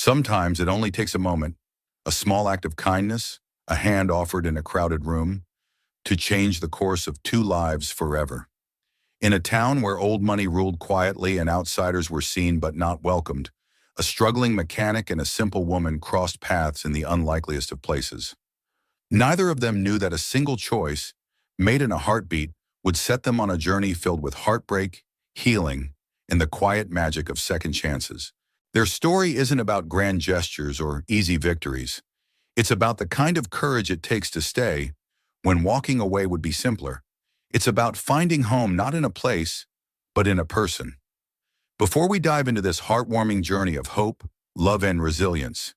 Sometimes it only takes a moment, a small act of kindness, a hand offered in a crowded room, to change the course of two lives forever. In a town where old money ruled quietly and outsiders were seen but not welcomed, a struggling mechanic and a simple woman crossed paths in the unlikeliest of places. Neither of them knew that a single choice, made in a heartbeat, would set them on a journey filled with heartbreak, healing, and the quiet magic of second chances. Their story isn't about grand gestures or easy victories. It's about the kind of courage it takes to stay when walking away would be simpler. It's about finding home not in a place, but in a person. Before we dive into this heartwarming journey of hope, love, and resilience,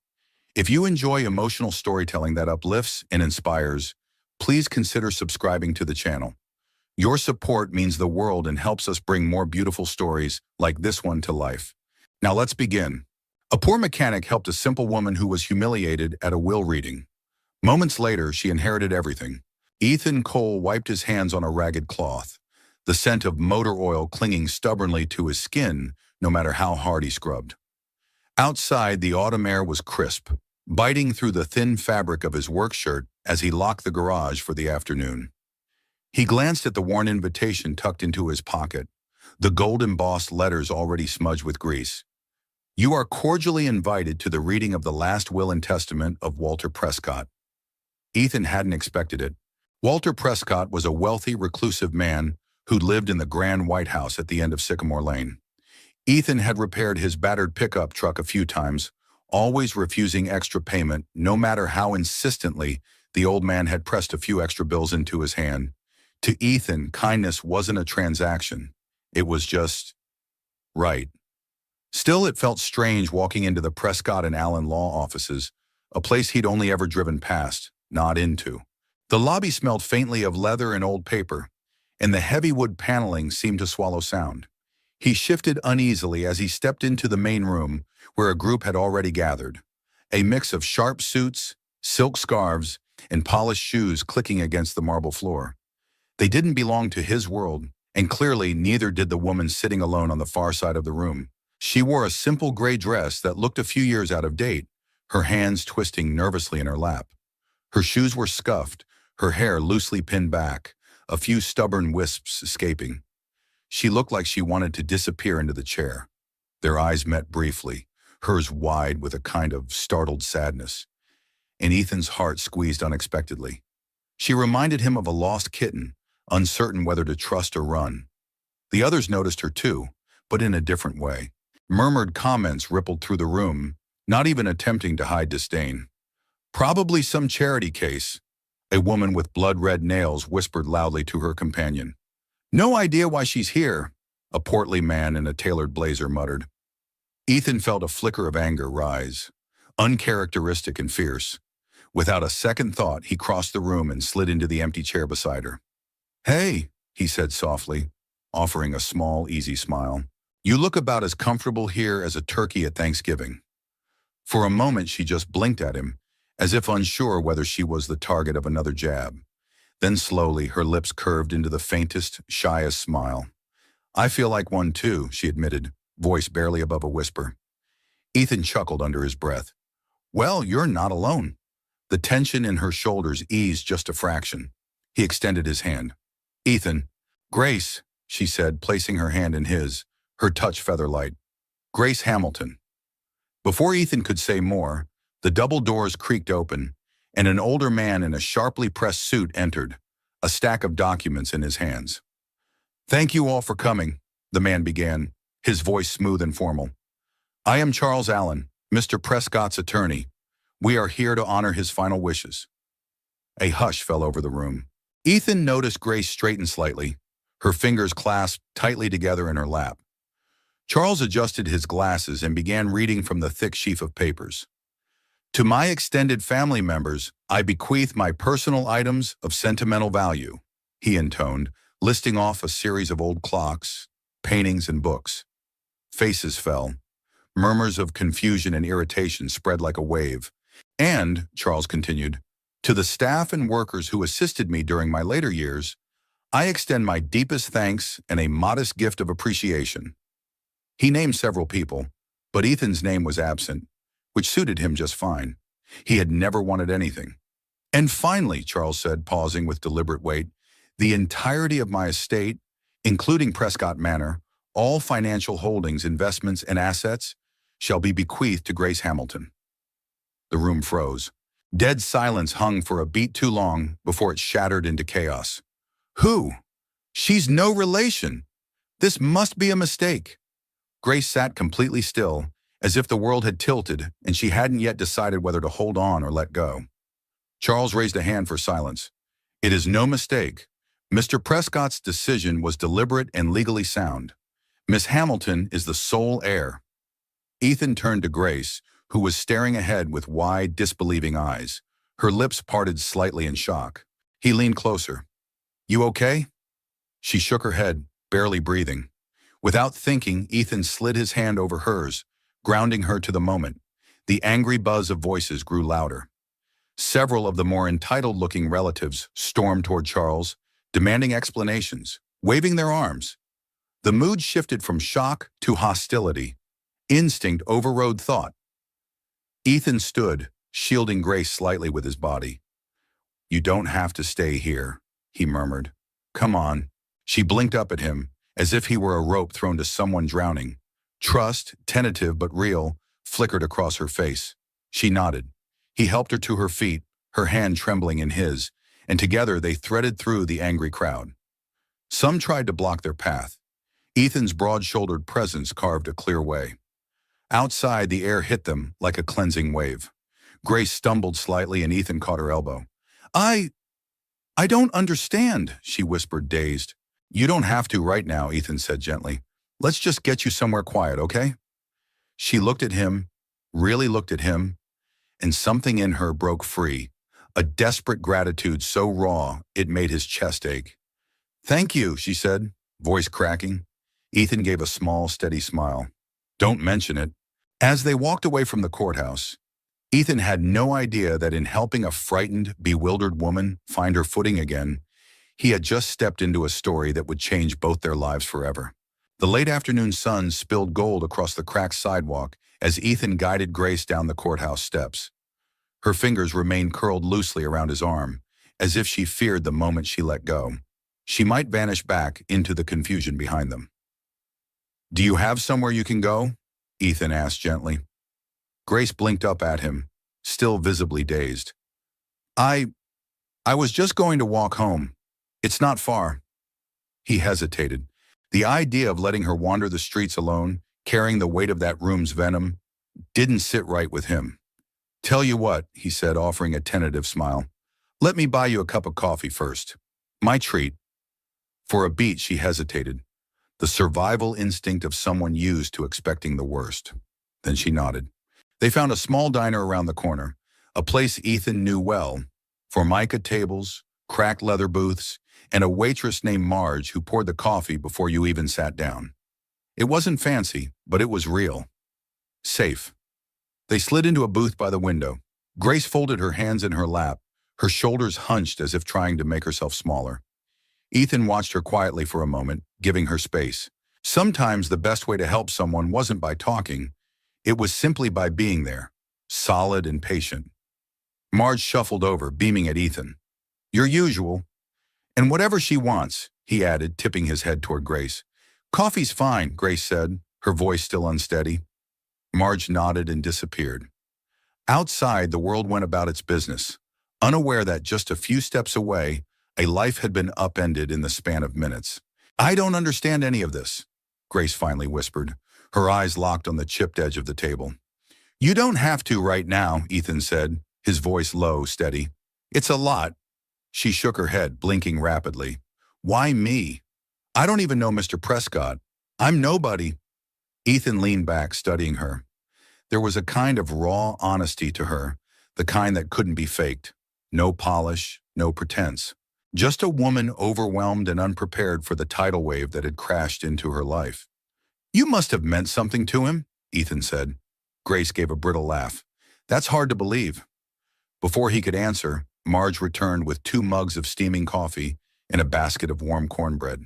if you enjoy emotional storytelling that uplifts and inspires, please consider subscribing to the channel. Your support means the world and helps us bring more beautiful stories like this one to life. Now let's begin. A poor mechanic helped a simple woman who was humiliated at a will reading. Moments later, she inherited everything. Ethan Cole wiped his hands on a ragged cloth, the scent of motor oil clinging stubbornly to his skin no matter how hard he scrubbed. Outside, the autumn air was crisp, biting through the thin fabric of his work shirt as he locked the garage for the afternoon. He glanced at the worn invitation tucked into his pocket, the gold-embossed letters already smudged with grease. You are cordially invited to the reading of the last will and testament of Walter Prescott. Ethan hadn't expected it. Walter Prescott was a wealthy, reclusive man who lived in the grand White House at the end of Sycamore Lane. Ethan had repaired his battered pickup truck a few times, always refusing extra payment, no matter how insistently the old man had pressed a few extra bills into his hand. To Ethan, kindness wasn't a transaction. It was just right. Still, it felt strange walking into the Prescott and Allen law offices, a place he'd only ever driven past, not into. The lobby smelled faintly of leather and old paper, and the heavy wood paneling seemed to swallow sound. He shifted uneasily as he stepped into the main room where a group had already gathered, a mix of sharp suits, silk scarves, and polished shoes clicking against the marble floor. They didn't belong to his world, and clearly neither did the woman sitting alone on the far side of the room. She wore a simple gray dress that looked a few years out of date, her hands twisting nervously in her lap. Her shoes were scuffed, her hair loosely pinned back, a few stubborn wisps escaping. She looked like she wanted to disappear into the chair. Their eyes met briefly, hers wide with a kind of startled sadness, and Ethan's heart squeezed unexpectedly. She reminded him of a lost kitten, uncertain whether to trust or run. The others noticed her too, but in a different way. Murmured comments rippled through the room, not even attempting to hide disdain. Probably some charity case, a woman with blood-red nails whispered loudly to her companion. No idea why she's here, a portly man in a tailored blazer muttered. Ethan felt a flicker of anger rise, uncharacteristic and fierce. Without a second thought, he crossed the room and slid into the empty chair beside her. Hey, he said softly, offering a small, easy smile. You look about as comfortable here as a turkey at Thanksgiving. For a moment, she just blinked at him, as if unsure whether she was the target of another jab. Then slowly, her lips curved into the faintest, shyest smile. I feel like one too, she admitted, voice barely above a whisper. Ethan chuckled under his breath. Well, you're not alone. The tension in her shoulders eased just a fraction. He extended his hand. Ethan. Grace, she said, placing her hand in his, her touch feather-light. Grace Hamilton. Before Ethan could say more, the double doors creaked open, and an older man in a sharply pressed suit entered, a stack of documents in his hands. Thank you all for coming, the man began, his voice smooth and formal. I am Charles Allen, Mr. Prescott's attorney. We are here to honor his final wishes. A hush fell over the room. Ethan noticed Grace straighten slightly, her fingers clasped tightly together in her lap. Charles adjusted his glasses and began reading from the thick sheaf of papers. To my extended family members, I bequeath my personal items of sentimental value, he intoned, listing off a series of old clocks, paintings, and books. Faces fell. Murmurs of confusion and irritation spread like a wave. And, Charles continued, to the staff and workers who assisted me during my later years, I extend my deepest thanks and a modest gift of appreciation. He named several people, but Ethan's name was absent. which suited him just fine. He had never wanted anything. And finally, Charles said, pausing with deliberate weight, the entirety of my estate, including Prescott Manor, all financial holdings, investments, and assets, shall be bequeathed to Grace Hamilton. The room froze. Dead silence hung for a beat too long before it shattered into chaos. Who? She's no relation. This must be a mistake. Grace sat completely still, as if the world had tilted and she hadn't yet decided whether to hold on or let go. Charles raised a hand for silence. It is no mistake. Mr. Prescott's decision was deliberate and legally sound. Miss Hamilton is the sole heir. Ethan turned to Grace, who was staring ahead with wide, disbelieving eyes. Her lips parted slightly in shock. He leaned closer. You okay? She shook her head, barely breathing. Without thinking, Ethan slid his hand over hers, grounding her to the moment. The angry buzz of voices grew louder. Several of the more entitled-looking relatives stormed toward Charles, demanding explanations, waving their arms. The mood shifted from shock to hostility. Instinct overrode thought. Ethan stood, shielding Grace slightly with his body. You don't have to stay here, he murmured. Come on. She blinked up at him, as if he were a rope thrown to someone drowning. Trust, tentative but real, flickered across her face. She nodded. He helped her to her feet, her hand trembling in his, and together they threaded through the angry crowd. Some tried to block their path. Ethan's broad-shouldered presence carved a clear way. Outside, the air hit them like a cleansing wave. Grace stumbled slightly and Ethan caught her elbow. I don't understand, she whispered, dazed. You don't have to right now, Ethan said gently. Let's just get you somewhere quiet, okay? She looked at him, really looked at him, and something in her broke free, a desperate gratitude so raw it made his chest ache. Thank you, she said, voice cracking. Ethan gave a small, steady smile. Don't mention it. As they walked away from the courthouse, Ethan had no idea that in helping a frightened, bewildered woman find her footing again, he had just stepped into a story that would change both their lives forever. The late afternoon sun spilled gold across the cracked sidewalk as Ethan guided Grace down the courthouse steps. Her fingers remained curled loosely around his arm, as if she feared the moment she let go, she might vanish back into the confusion behind them. Do you have somewhere you can go? Ethan asked gently. Grace blinked up at him, still visibly dazed. I was just going to walk home. It's not far. He hesitated. The idea of letting her wander the streets alone, carrying the weight of that room's venom, didn't sit right with him. Tell you what, he said, offering a tentative smile. Let me buy you a cup of coffee first. My treat. For a beat, she hesitated, the survival instinct of someone used to expecting the worst. Then she nodded. They found a small diner around the corner, a place Ethan knew well, formica tables, cracked leather booths, and a waitress named Marge who poured the coffee before you even sat down. It wasn't fancy, but it was real. Safe. They slid into a booth by the window. Grace folded her hands in her lap, her shoulders hunched as if trying to make herself smaller. Ethan watched her quietly for a moment, giving her space. Sometimes the best way to help someone wasn't by talking, it was simply by being there, solid and patient. Marge shuffled over, beaming at Ethan. Your usual. And whatever she wants, he added, tipping his head toward Grace. Coffee's fine, Grace said, her voice still unsteady. Marge nodded and disappeared. Outside, the world went about its business, unaware that just a few steps away, a life had been upended in the span of minutes. I don't understand any of this, Grace finally whispered, her eyes locked on the chipped edge of the table. You don't have to right now, Ethan said, his voice low, steady. It's a lot. She shook her head, blinking rapidly. Why me? I don't even know Mr. Prescott. I'm nobody. Ethan leaned back, studying her. There was a kind of raw honesty to her, the kind that couldn't be faked. No polish, no pretense. Just a woman overwhelmed and unprepared for the tidal wave that had crashed into her life. You must have meant something to him, Ethan said. Grace gave a brittle laugh. That's hard to believe. Before he could answer, Marge returned with 2 mugs of steaming coffee and a basket of warm cornbread.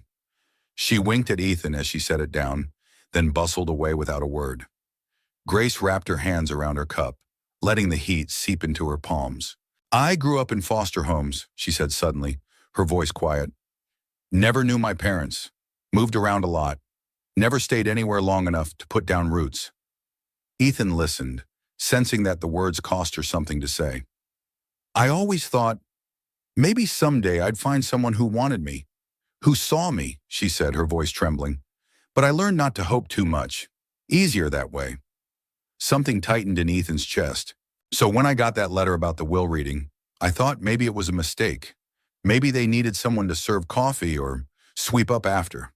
She winked at Ethan as she set it down, then bustled away without a word. Grace wrapped her hands around her cup, letting the heat seep into her palms. I grew up in foster homes, she said suddenly, her voice quiet. Never knew my parents. Moved around a lot. Never stayed anywhere long enough to put down roots. Ethan listened, sensing that the words cost her something to say. I always thought, maybe someday I'd find someone who wanted me, who saw me, she said, her voice trembling. But I learned not to hope too much. Easier that way. Something tightened in Ethan's chest. So when I got that letter about the will reading, I thought maybe it was a mistake. Maybe they needed someone to serve coffee or sweep up after.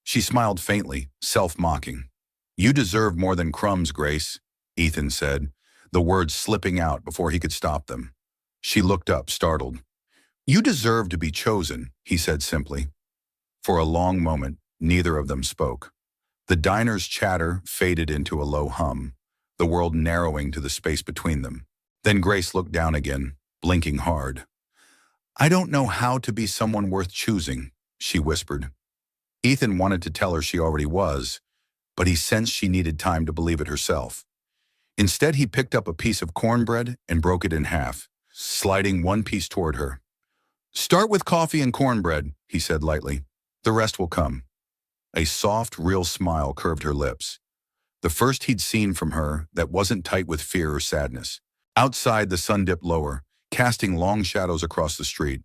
She smiled faintly, self-mocking. You deserve more than crumbs, Grace, Ethan said, the words slipping out before he could stop them. She looked up, startled. You deserve to be chosen, he said simply. For a long moment, neither of them spoke. The diner's chatter faded into a low hum, the world narrowing to the space between them. Then Grace looked down again, blinking hard. I don't know how to be someone worth choosing, she whispered. Ethan wanted to tell her she already was, but he sensed she needed time to believe it herself. Instead, he picked up a piece of cornbread and broke it in half, sliding one piece toward her. Start with coffee and cornbread, he said lightly. The rest will come. A soft, real smile curved her lips. The first he'd seen from her that wasn't tight with fear or sadness. Outside, the sun dipped lower, casting long shadows across the street.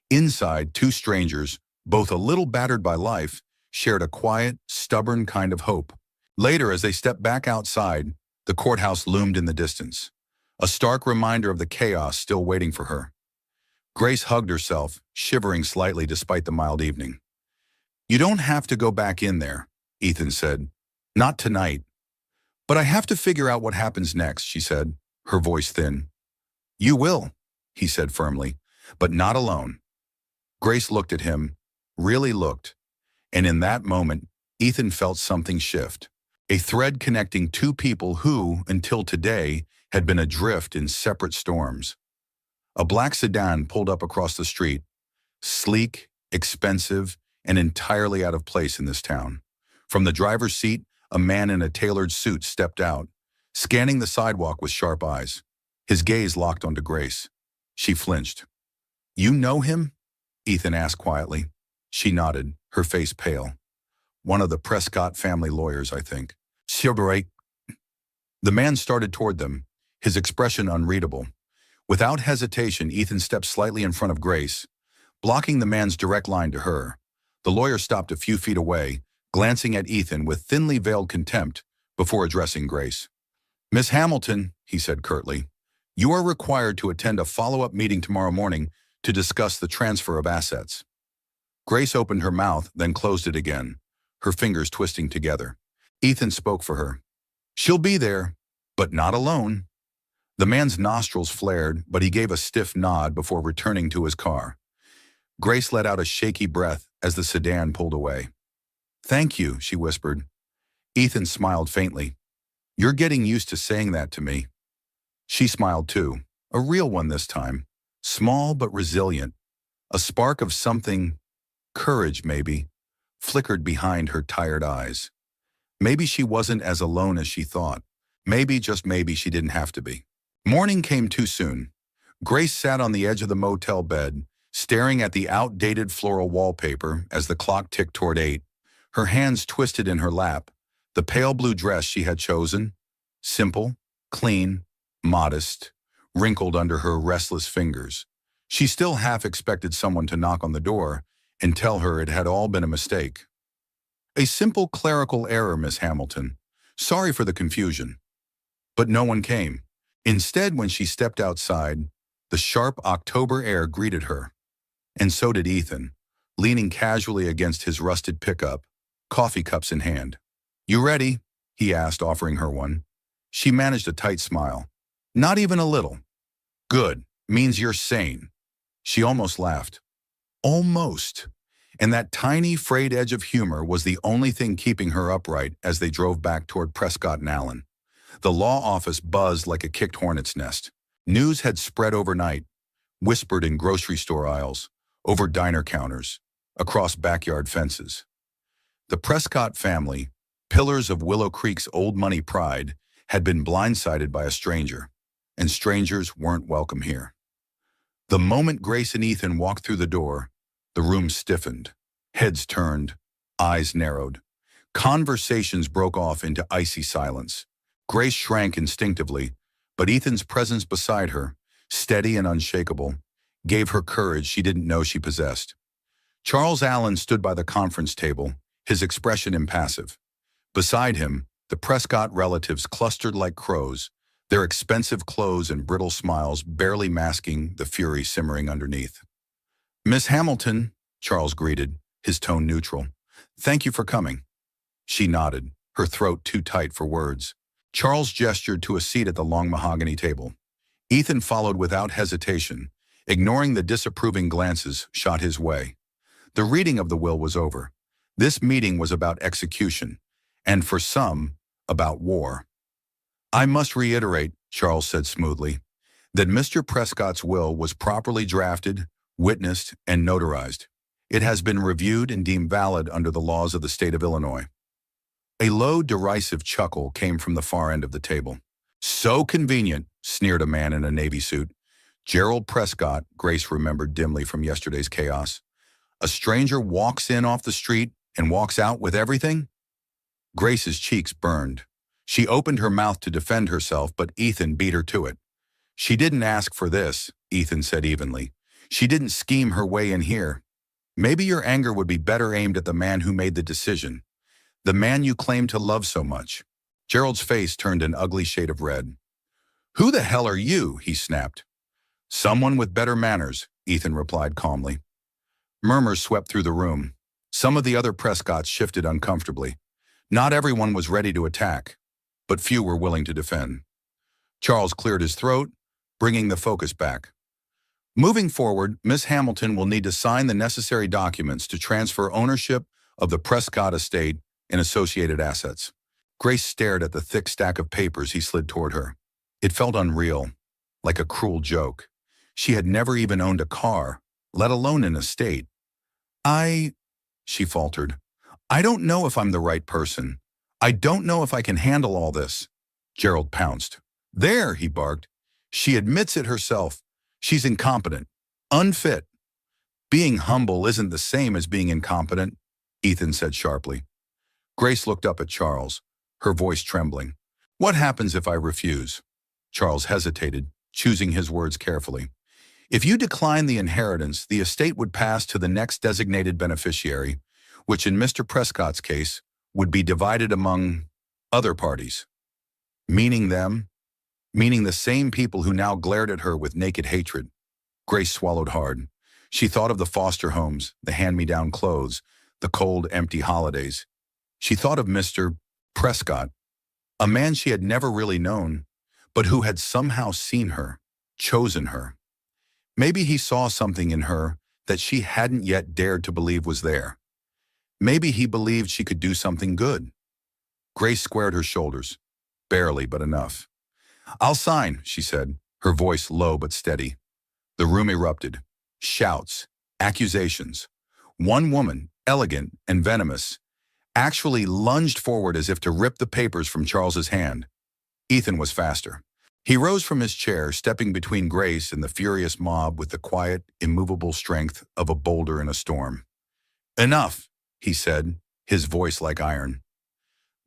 Inside, two strangers, both a little battered by life, shared a quiet, stubborn kind of hope. Later, as they stepped back outside, the courthouse loomed in the distance, a stark reminder of the chaos still waiting for her. Grace hugged herself, shivering slightly despite the mild evening. You don't have to go back in there, Ethan said. Not tonight. But I have to figure out what happens next, she said, her voice thin. You will, he said firmly, but not alone. Grace looked at him, really looked, and in that moment, Ethan felt something shift. A thread connecting two people who, until today, had been adrift in separate storms. A black sedan pulled up across the street, sleek, expensive, and entirely out of place in this town. From the driver's seat, a man in a tailored suit stepped out, scanning the sidewalk with sharp eyes. His gaze locked onto Grace. She flinched. You know him? Ethan asked quietly. She nodded, her face pale. One of the Prescott family lawyers, I think. Silverate. The man started toward them, his expression unreadable. Without hesitation, Ethan stepped slightly in front of Grace, blocking the man's direct line to her. The lawyer stopped a few feet away, glancing at Ethan with thinly veiled contempt before addressing Grace. Miss Hamilton, he said curtly, you are required to attend a follow-up meeting tomorrow morning to discuss the transfer of assets. Grace opened her mouth, then closed it again, her fingers twisting together. Ethan spoke for her. She'll be there, but not alone. The man's nostrils flared, but he gave a stiff nod before returning to his car. Grace let out a shaky breath as the sedan pulled away. Thank you, she whispered. Ethan smiled faintly. You're getting used to saying that to me. She smiled too, a real one this time, small but resilient. A spark of something, courage maybe, flickered behind her tired eyes. Maybe she wasn't as alone as she thought. Maybe, just maybe, she didn't have to be. Morning came too soon. Grace sat on the edge of the motel bed, staring at the outdated floral wallpaper as the clock ticked toward 8. Her hands twisted in her lap, the pale blue dress she had chosen, simple, clean, modest, wrinkled under her restless fingers. She still half expected someone to knock on the door and tell her it had all been a mistake. A simple clerical error, Miss Hamilton. Sorry for the confusion. But no one came. Instead, when she stepped outside, the sharp October air greeted her. And so did Ethan, leaning casually against his rusted pickup, coffee cups in hand. You ready? He asked, offering her one. She managed a tight smile. Not even a little. Good. Means you're sane. She almost laughed. Almost. And that tiny, frayed edge of humor was the only thing keeping her upright as they drove back toward Prescott and Allen. The law office buzzed like a kicked hornet's nest. News had spread overnight, whispered in grocery store aisles, over diner counters, across backyard fences. The Prescott family, pillars of Willow Creek's old money pride, had been blindsided by a stranger, and strangers weren't welcome here. The moment Grace and Ethan walked through the door, the room stiffened, heads turned, eyes narrowed. Conversations broke off into icy silence. Grace shrank instinctively, but Ethan's presence beside her, steady and unshakable, gave her courage she didn't know she possessed. Charles Allen stood by the conference table, his expression impassive. Beside him, the Prescott relatives clustered like crows, their expensive clothes and brittle smiles barely masking the fury simmering underneath. "Miss Hamilton," Charles greeted, his tone neutral. "Thank you for coming." She nodded, her throat too tight for words. Charles gestured to a seat at the long mahogany table. Ethan followed without hesitation, ignoring the disapproving glances shot his way. The reading of the will was over. This meeting was about execution, and for some, about war. "I must reiterate," Charles said smoothly, "that Mr. Prescott's will was properly drafted, witnessed, and notarized. It has been reviewed and deemed valid under the laws of the state of Illinois." A low, derisive chuckle came from the far end of the table. "So convenient," sneered a man in a navy suit. Gerald Prescott, Grace remembered dimly from yesterday's chaos. A stranger walks in off the street and walks out with everything? Grace's cheeks burned. She opened her mouth to defend herself, but Ethan beat her to it. "She didn't ask for this," Ethan said evenly. "She didn't scheme her way in here. Maybe your anger would be better aimed at the man who made the decision. The man you claim to love so much." Gerald's face turned an ugly shade of red. "Who the hell are you?" he snapped. "Someone with better manners," Ethan replied calmly. Murmurs swept through the room. Some of the other Prescotts shifted uncomfortably. Not everyone was ready to attack, but few were willing to defend. Charles cleared his throat, bringing the focus back. "Moving forward, Miss Hamilton will need to sign the necessary documents to transfer ownership of the Prescott estate and associated assets." Grace stared at the thick stack of papers he slid toward her. It felt unreal, like a cruel joke. She had never even owned a car, let alone an estate. She faltered. "I don't know if I'm the right person. I don't know if I can handle all this." Gerald pounced. "There," he barked. "She admits it herself. She's incompetent, unfit." "Being humble isn't the same as being incompetent," Ethan said sharply. Grace looked up at Charles, her voice trembling. "What happens if I refuse?" Charles hesitated, choosing his words carefully. "If you decline the inheritance, the estate would pass to the next designated beneficiary, which in Mr. Prescott's case would be divided among other parties." "Meaning them?" "Meaning the same people who now glared at her with naked hatred." Grace swallowed hard. She thought of the foster homes, the hand-me-down clothes, the cold, empty holidays. She thought of Mr. Prescott, a man she had never really known, but who had somehow seen her, chosen her. Maybe he saw something in her that she hadn't yet dared to believe was there. Maybe he believed she could do something good. Grace squared her shoulders. Barely, but enough. "I'll sign," she said, her voice low but steady. The room erupted. Shouts, accusations. One woman, elegant and venomous, actually lunged forward as if to rip the papers from Charles's hand. Ethan was faster. He rose from his chair, stepping between Grace and the furious mob with the quiet, immovable strength of a boulder in a storm. "Enough," he said, his voice like iron.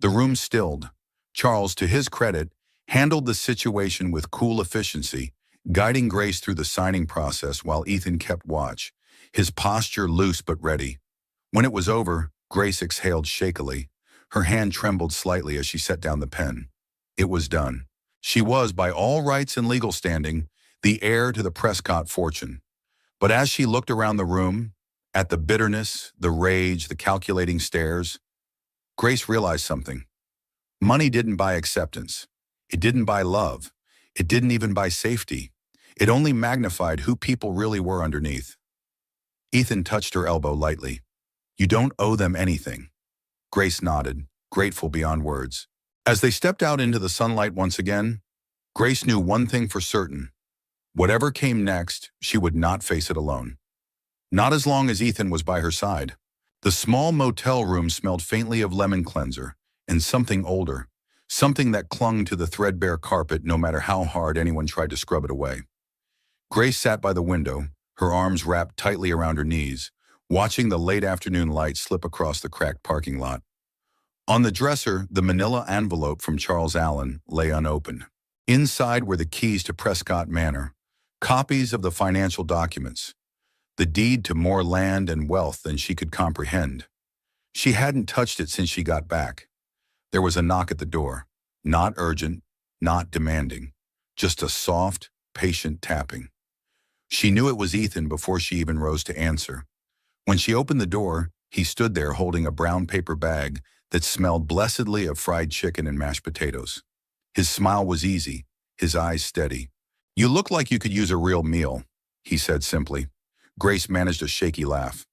The room stilled. Charles, to his credit, handled the situation with cool efficiency, guiding Grace through the signing process while Ethan kept watch, his posture loose but ready. When it was over, Grace exhaled shakily. Her hand trembled slightly as she set down the pen. It was done. She was, by all rights and legal standing, the heir to the Prescott fortune. But as she looked around the room, at the bitterness, the rage, the calculating stares, Grace realized something. Money didn't buy acceptance. It didn't buy love. It didn't even buy safety. It only magnified who people really were underneath. Ethan touched her elbow lightly. "You don't owe them anything." Grace nodded, grateful beyond words. As they stepped out into the sunlight once again, Grace knew one thing for certain. Whatever came next, she would not face it alone. Not as long as Ethan was by her side. The small motel room smelled faintly of lemon cleanser and something older, something that clung to the threadbare carpet no matter how hard anyone tried to scrub it away. Grace sat by the window, her arms wrapped tightly around her knees, watching the late afternoon light slip across the cracked parking lot. On the dresser, the manila envelope from Charles Allen lay unopened. Inside were the keys to Prescott Manor, copies of the financial documents, the deed to more land and wealth than she could comprehend. She hadn't touched it since she got back. There was a knock at the door, not urgent, not demanding, just a soft, patient tapping. She knew it was Ethan before she even rose to answer. When she opened the door, he stood there holding a brown paper bag that smelled blessedly of fried chicken and mashed potatoes. His smile was easy, his eyes steady. "You look like you could use a real meal," he said simply. Grace managed a shaky laugh.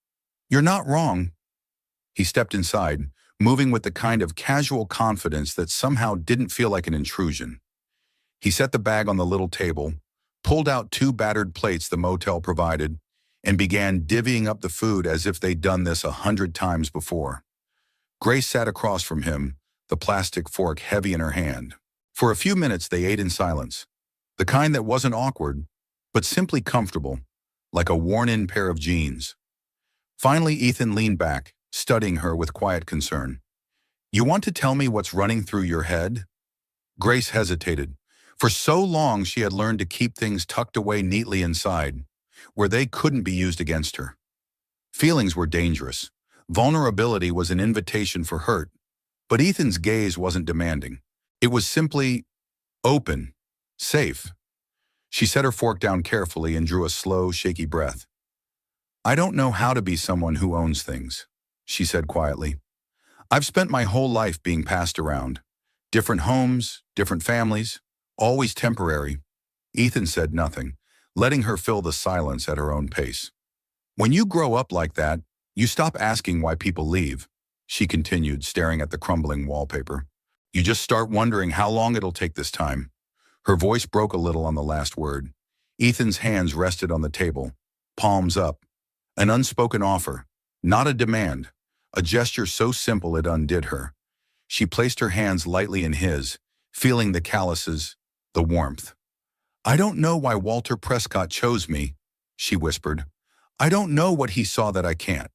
"You're not wrong." He stepped inside, moving with the kind of casual confidence that somehow didn't feel like an intrusion. He set the bag on the little table, pulled out 2 battered plates the motel provided, and began divvying up the food as if they'd done this 100 times before. Grace sat across from him, the plastic fork heavy in her hand. For a few minutes they ate in silence, the kind that wasn't awkward, but simply comfortable, like a worn-in pair of jeans. Finally, Ethan leaned back, studying her with quiet concern. "You want to tell me what's running through your head?" Grace hesitated. For so long she had learned to keep things tucked away neatly inside, where they couldn't be used against her. Feelings were dangerous. Vulnerability was an invitation for hurt, but Ethan's gaze wasn't demanding. It was simply open, safe. She set her fork down carefully and drew a slow, shaky breath. "I don't know how to be someone who owns things," she said quietly. "I've spent my whole life being passed around. Different homes, different families, always temporary." Ethan said nothing, letting her fill the silence at her own pace. "When you grow up like that, you stop asking why people leave," she continued, staring at the crumbling wallpaper. "You just start wondering how long it'll take this time." Her voice broke a little on the last word. Ethan's hands rested on the table, palms up. An unspoken offer, not a demand, a gesture so simple it undid her. She placed her hands lightly in his, feeling the calluses, the warmth. "I don't know why Walter Prescott chose me," she whispered. "I don't know what he saw that I can't."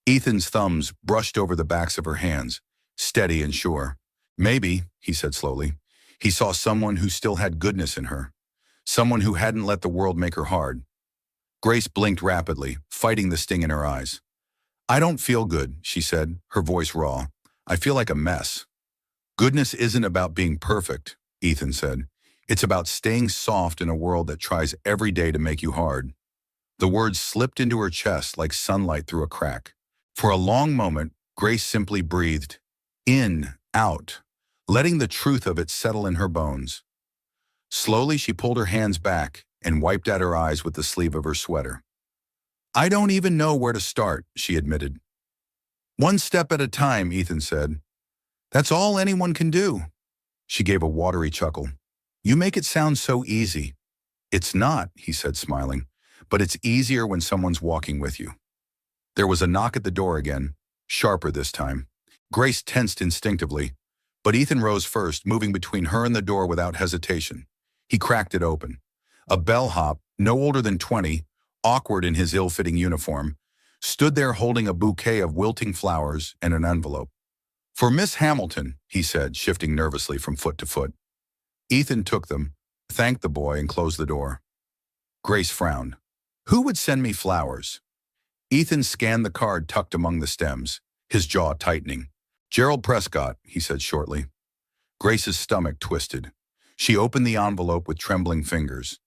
Ethan's thumbs brushed over the backs of her hands, steady and sure. "Maybe," he said slowly, "he saw someone who still had goodness in her, someone who hadn't let the world make her hard." Grace blinked rapidly, fighting the sting in her eyes. "I don't feel good," she said, her voice raw. "I feel like a mess." "Goodness isn't about being perfect," Ethan said. "It's about staying soft in a world that tries every day to make you hard." The words slipped into her chest like sunlight through a crack. For a long moment, Grace simply breathed, in, out, letting the truth of it settle in her bones. Slowly, she pulled her hands back and wiped at her eyes with the sleeve of her sweater. "I don't even know where to start," she admitted. "One step at a time," Ethan said. "That's all anyone can do." She gave a watery chuckle. "You make it sound so easy." "It's not," he said, smiling, "but it's easier when someone's walking with you." There was a knock at the door again, sharper this time. Grace tensed instinctively, but Ethan rose first, moving between her and the door without hesitation. He cracked it open. A bellhop, no older than 20, awkward in his ill-fitting uniform, stood there holding a bouquet of wilting flowers and an envelope. "For Miss Hamilton," he said, shifting nervously from foot to foot. Ethan took them, thanked the boy, and closed the door. Grace frowned. "Who would send me flowers?" Ethan scanned the card tucked among the stems, his jaw tightening. "Gerald Prescott," he said shortly. Grace's stomach twisted. She opened the envelope with trembling fingers.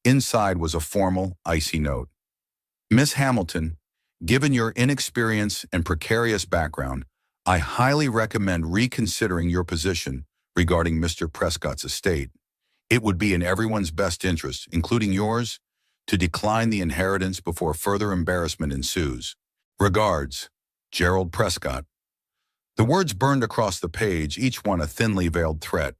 Inside was a formal, icy note. "Miss Hamilton, given your inexperience and precarious background, I highly recommend reconsidering your position regarding Mr. Prescott's estate. It would be in everyone's best interest, including yours, to decline the inheritance before further embarrassment ensues. Regards, Gerald Prescott." The words burned across the page, each one a thinly veiled threat.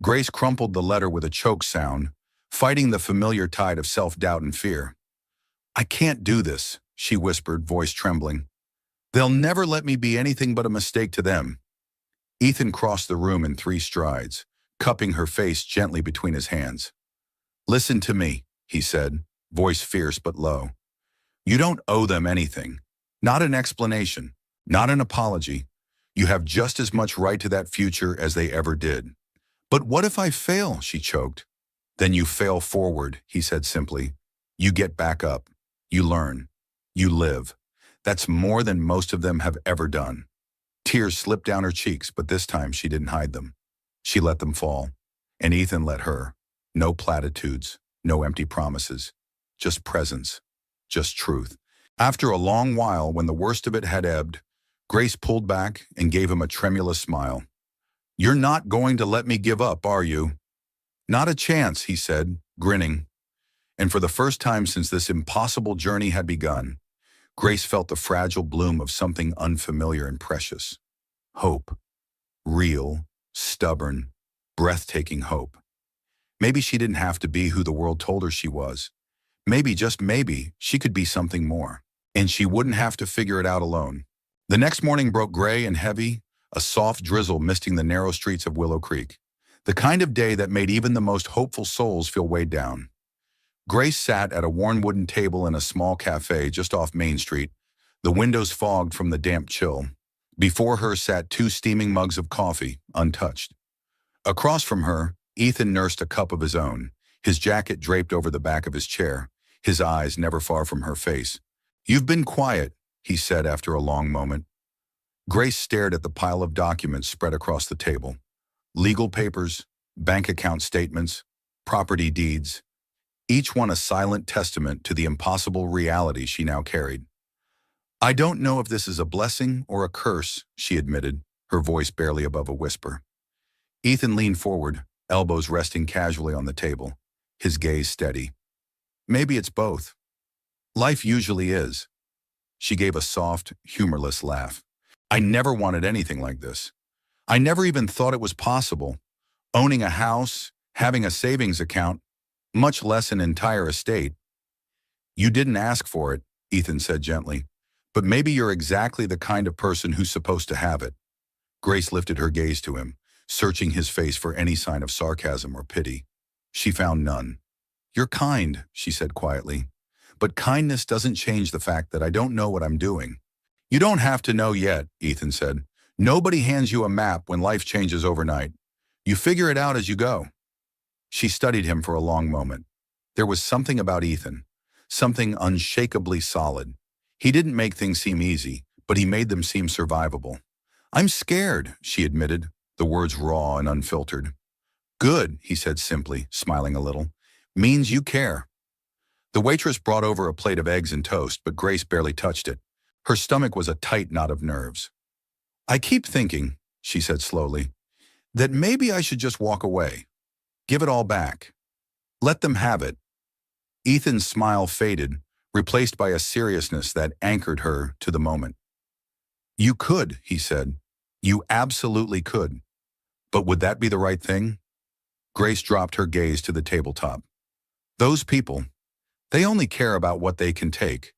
Grace crumpled the letter with a choke sound, fighting the familiar tide of self-doubt and fear. "I can't do this," she whispered, voice trembling. "They'll never let me be anything but a mistake to them." Ethan crossed the room in 3 strides, cupping her face gently between his hands. "Listen to me," he said, voice fierce but low. "You don't owe them anything. Not an explanation, not an apology. You have just as much right to that future as they ever did." "But what if I fail?" she choked. "Then you fail forward," he said simply. "You get back up. You learn. You live. That's more than most of them have ever done." Tears slipped down her cheeks, but this time she didn't hide them. She let them fall, and Ethan let her. No platitudes, no empty promises, just presence, just truth. After a long while, when the worst of it had ebbed, Grace pulled back and gave him a tremulous smile. "You're not going to let me give up, are you?" "Not a chance," he said, grinning. And for the first time since this impossible journey had begun, Grace felt the fragile bloom of something unfamiliar and precious. Hope. Real, stubborn, breathtaking hope. Maybe she didn't have to be who the world told her she was. Maybe, just maybe, she could be something more. And she wouldn't have to figure it out alone. The next morning broke gray and heavy, a soft drizzle misting the narrow streets of Willow Creek. The kind of day that made even the most hopeful souls feel weighed down. Grace sat at a worn wooden table in a small cafe just off Main Street, the windows fogged from the damp chill. Before her sat 2 steaming mugs of coffee, untouched. Across from her, Ethan nursed a cup of his own, his jacket draped over the back of his chair, his eyes never far from her face. "You've been quiet," he said after a long moment. Grace stared at the pile of documents spread across the table. Legal papers, bank account statements, property deeds, each one a silent testament to the impossible reality she now carried. "I don't know if this is a blessing or a curse," she admitted, her voice barely above a whisper. Ethan leaned forward, elbows resting casually on the table, his gaze steady. "Maybe it's both. Life usually is." She gave a soft, humorless laugh. "I never wanted anything like this. I never even thought it was possible. Owning a house, having a savings account, much less an entire estate." "You didn't ask for it," Ethan said gently. "But maybe you're exactly the kind of person who's supposed to have it." Grace lifted her gaze to him, searching his face for any sign of sarcasm or pity. She found none. "You're kind," she said quietly. "But kindness doesn't change the fact that I don't know what I'm doing." "You don't have to know yet," Ethan said. "Nobody hands you a map when life changes overnight. You figure it out as you go." She studied him for a long moment. There was something about Ethan, something unshakably solid. He didn't make things seem easy, but he made them seem survivable. "I'm scared," she admitted, the words raw and unfiltered. "Good," he said simply, smiling a little. "Means you care." The waitress brought over a plate of eggs and toast, but Grace barely touched it. Her stomach was a tight knot of nerves. "I keep thinking," she said slowly, "that maybe I should just walk away. Give it all back. Let them have it." Ethan's smile faded, replaced by a seriousness that anchored her to the moment. "You could," he said. "You absolutely could. But would that be the right thing?" Grace dropped her gaze to the tabletop. "Those people, they only care about what they can take,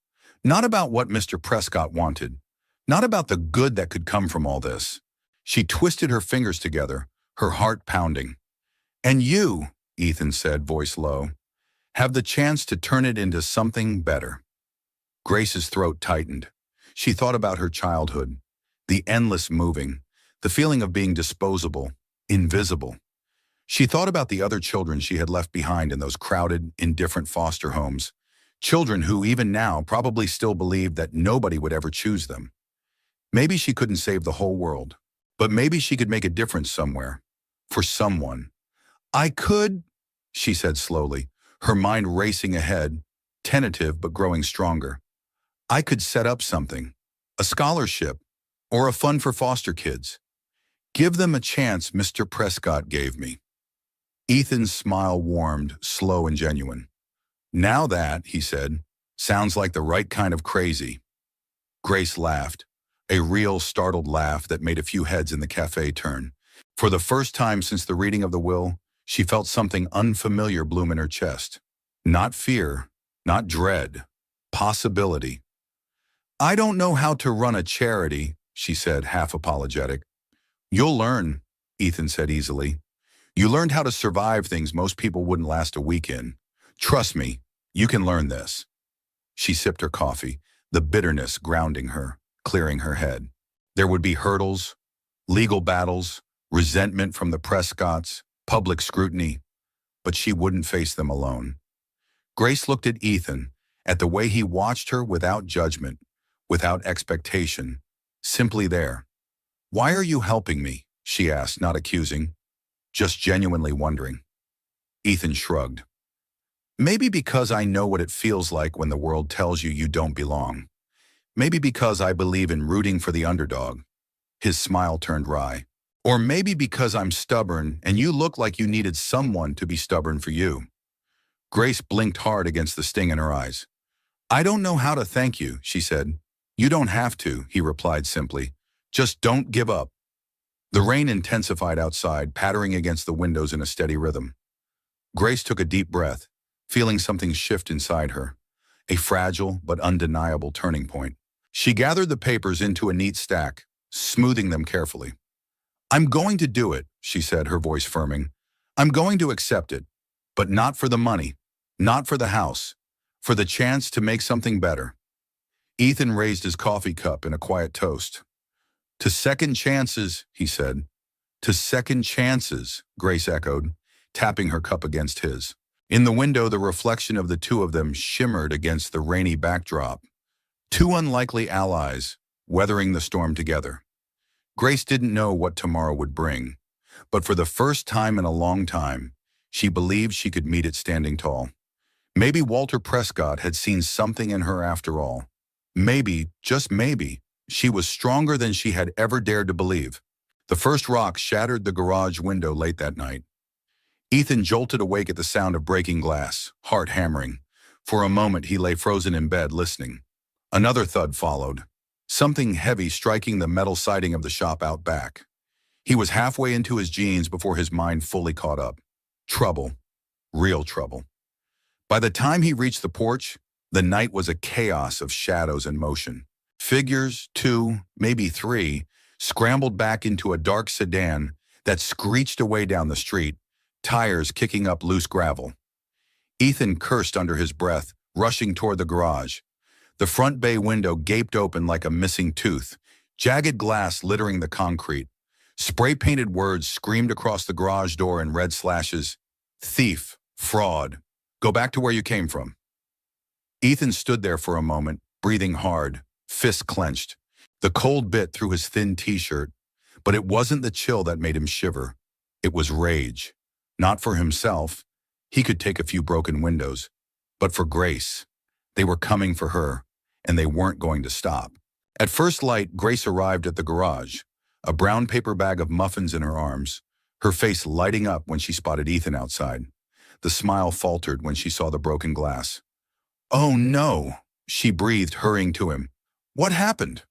not about what Mr. Prescott wanted, not about the good that could come from all this." She twisted her fingers together, her heart pounding. "And you," Ethan said, voice low, "have the chance to turn it into something better." Grace's throat tightened. She thought about her childhood, the endless moving, the feeling of being disposable, invisible. She thought about the other children she had left behind in those crowded, indifferent foster homes, children who even now probably still believed that nobody would ever choose them. Maybe she couldn't save the whole world, but maybe she could make a difference somewhere, for someone. "I could," she said slowly, her mind racing ahead, tentative but growing stronger. "I could set up something, a scholarship, or a fund for foster kids. Give them a chance Mr. Prescott gave me." Ethan's smile warmed, slow and genuine. "Now that," he said, "sounds like the right kind of crazy." Grace laughed, a real startled laugh that made a few heads in the cafe turn. For the first time since the reading of the will, she felt something unfamiliar bloom in her chest. Not fear, not dread, possibility. "I don't know how to run a charity," she said, half apologetic. You'll learn, Ethan said easily. You learned how to survive things most people wouldn't last a week in. Trust me, you can learn this. She sipped her coffee, the bitterness grounding her, clearing her head. There would be hurdles, legal battles, resentment from the Prescotts, public scrutiny, but she wouldn't face them alone. Grace looked at Ethan, at the way he watched her without judgment, without expectation, simply there. Why are you helping me? She asked, not accusing, just genuinely wondering. Ethan shrugged. Maybe because I know what it feels like when the world tells you you don't belong. Maybe because I believe in rooting for the underdog. His smile turned wry. Or maybe because I'm stubborn and you look like you needed someone to be stubborn for you. Grace blinked hard against the sting in her eyes. I don't know how to thank you, she said. You don't have to, he replied simply. Just don't give up. The rain intensified outside, pattering against the windows in a steady rhythm. Grace took a deep breath, feeling something shift inside her, a fragile but undeniable turning point. She gathered the papers into a neat stack, smoothing them carefully. I'm going to do it, she said, her voice firming. I'm going to accept it, but not for the money, not for the house, for the chance to make something better. Ethan raised his coffee cup in a quiet toast. To second chances, he said. To second chances, Grace echoed, tapping her cup against his. In the window, the reflection of the two of them shimmered against the rainy backdrop. Two unlikely allies, weathering the storm together. Grace didn't know what tomorrow would bring, but for the first time in a long time, she believed she could meet it standing tall. Maybe Walter Prescott had seen something in her after all. Maybe, just maybe, she was stronger than she had ever dared to believe. The first rock shattered the garage window late that night. Ethan jolted awake at the sound of breaking glass, heart hammering. For a moment, he lay frozen in bed, listening. Another thud followed, something heavy striking the metal siding of the shop out back. He was halfway into his jeans before his mind fully caught up. Trouble. Real trouble. By the time he reached the porch, the night was a chaos of shadows and motion. Figures, two, maybe three, scrambled back into a dark sedan that screeched away down the street, tires kicking up loose gravel. Ethan cursed under his breath, rushing toward the garage. The front bay window gaped open like a missing tooth, jagged glass littering the concrete. Spray-painted words screamed across the garage door in red slashes. Thief, fraud, go back to where you came from. Ethan stood there for a moment, breathing hard, fists clenched. The cold bit through his thin t-shirt, but it wasn't the chill that made him shiver. It was rage. Not for himself. He could take a few broken windows. But for Grace. They were coming for her, and they weren't going to stop. At first light, Grace arrived at the garage, a brown paper bag of muffins in her arms, her face lighting up when she spotted Ethan outside. The smile faltered when she saw the broken glass. Oh no, she breathed, hurrying to him. What happened?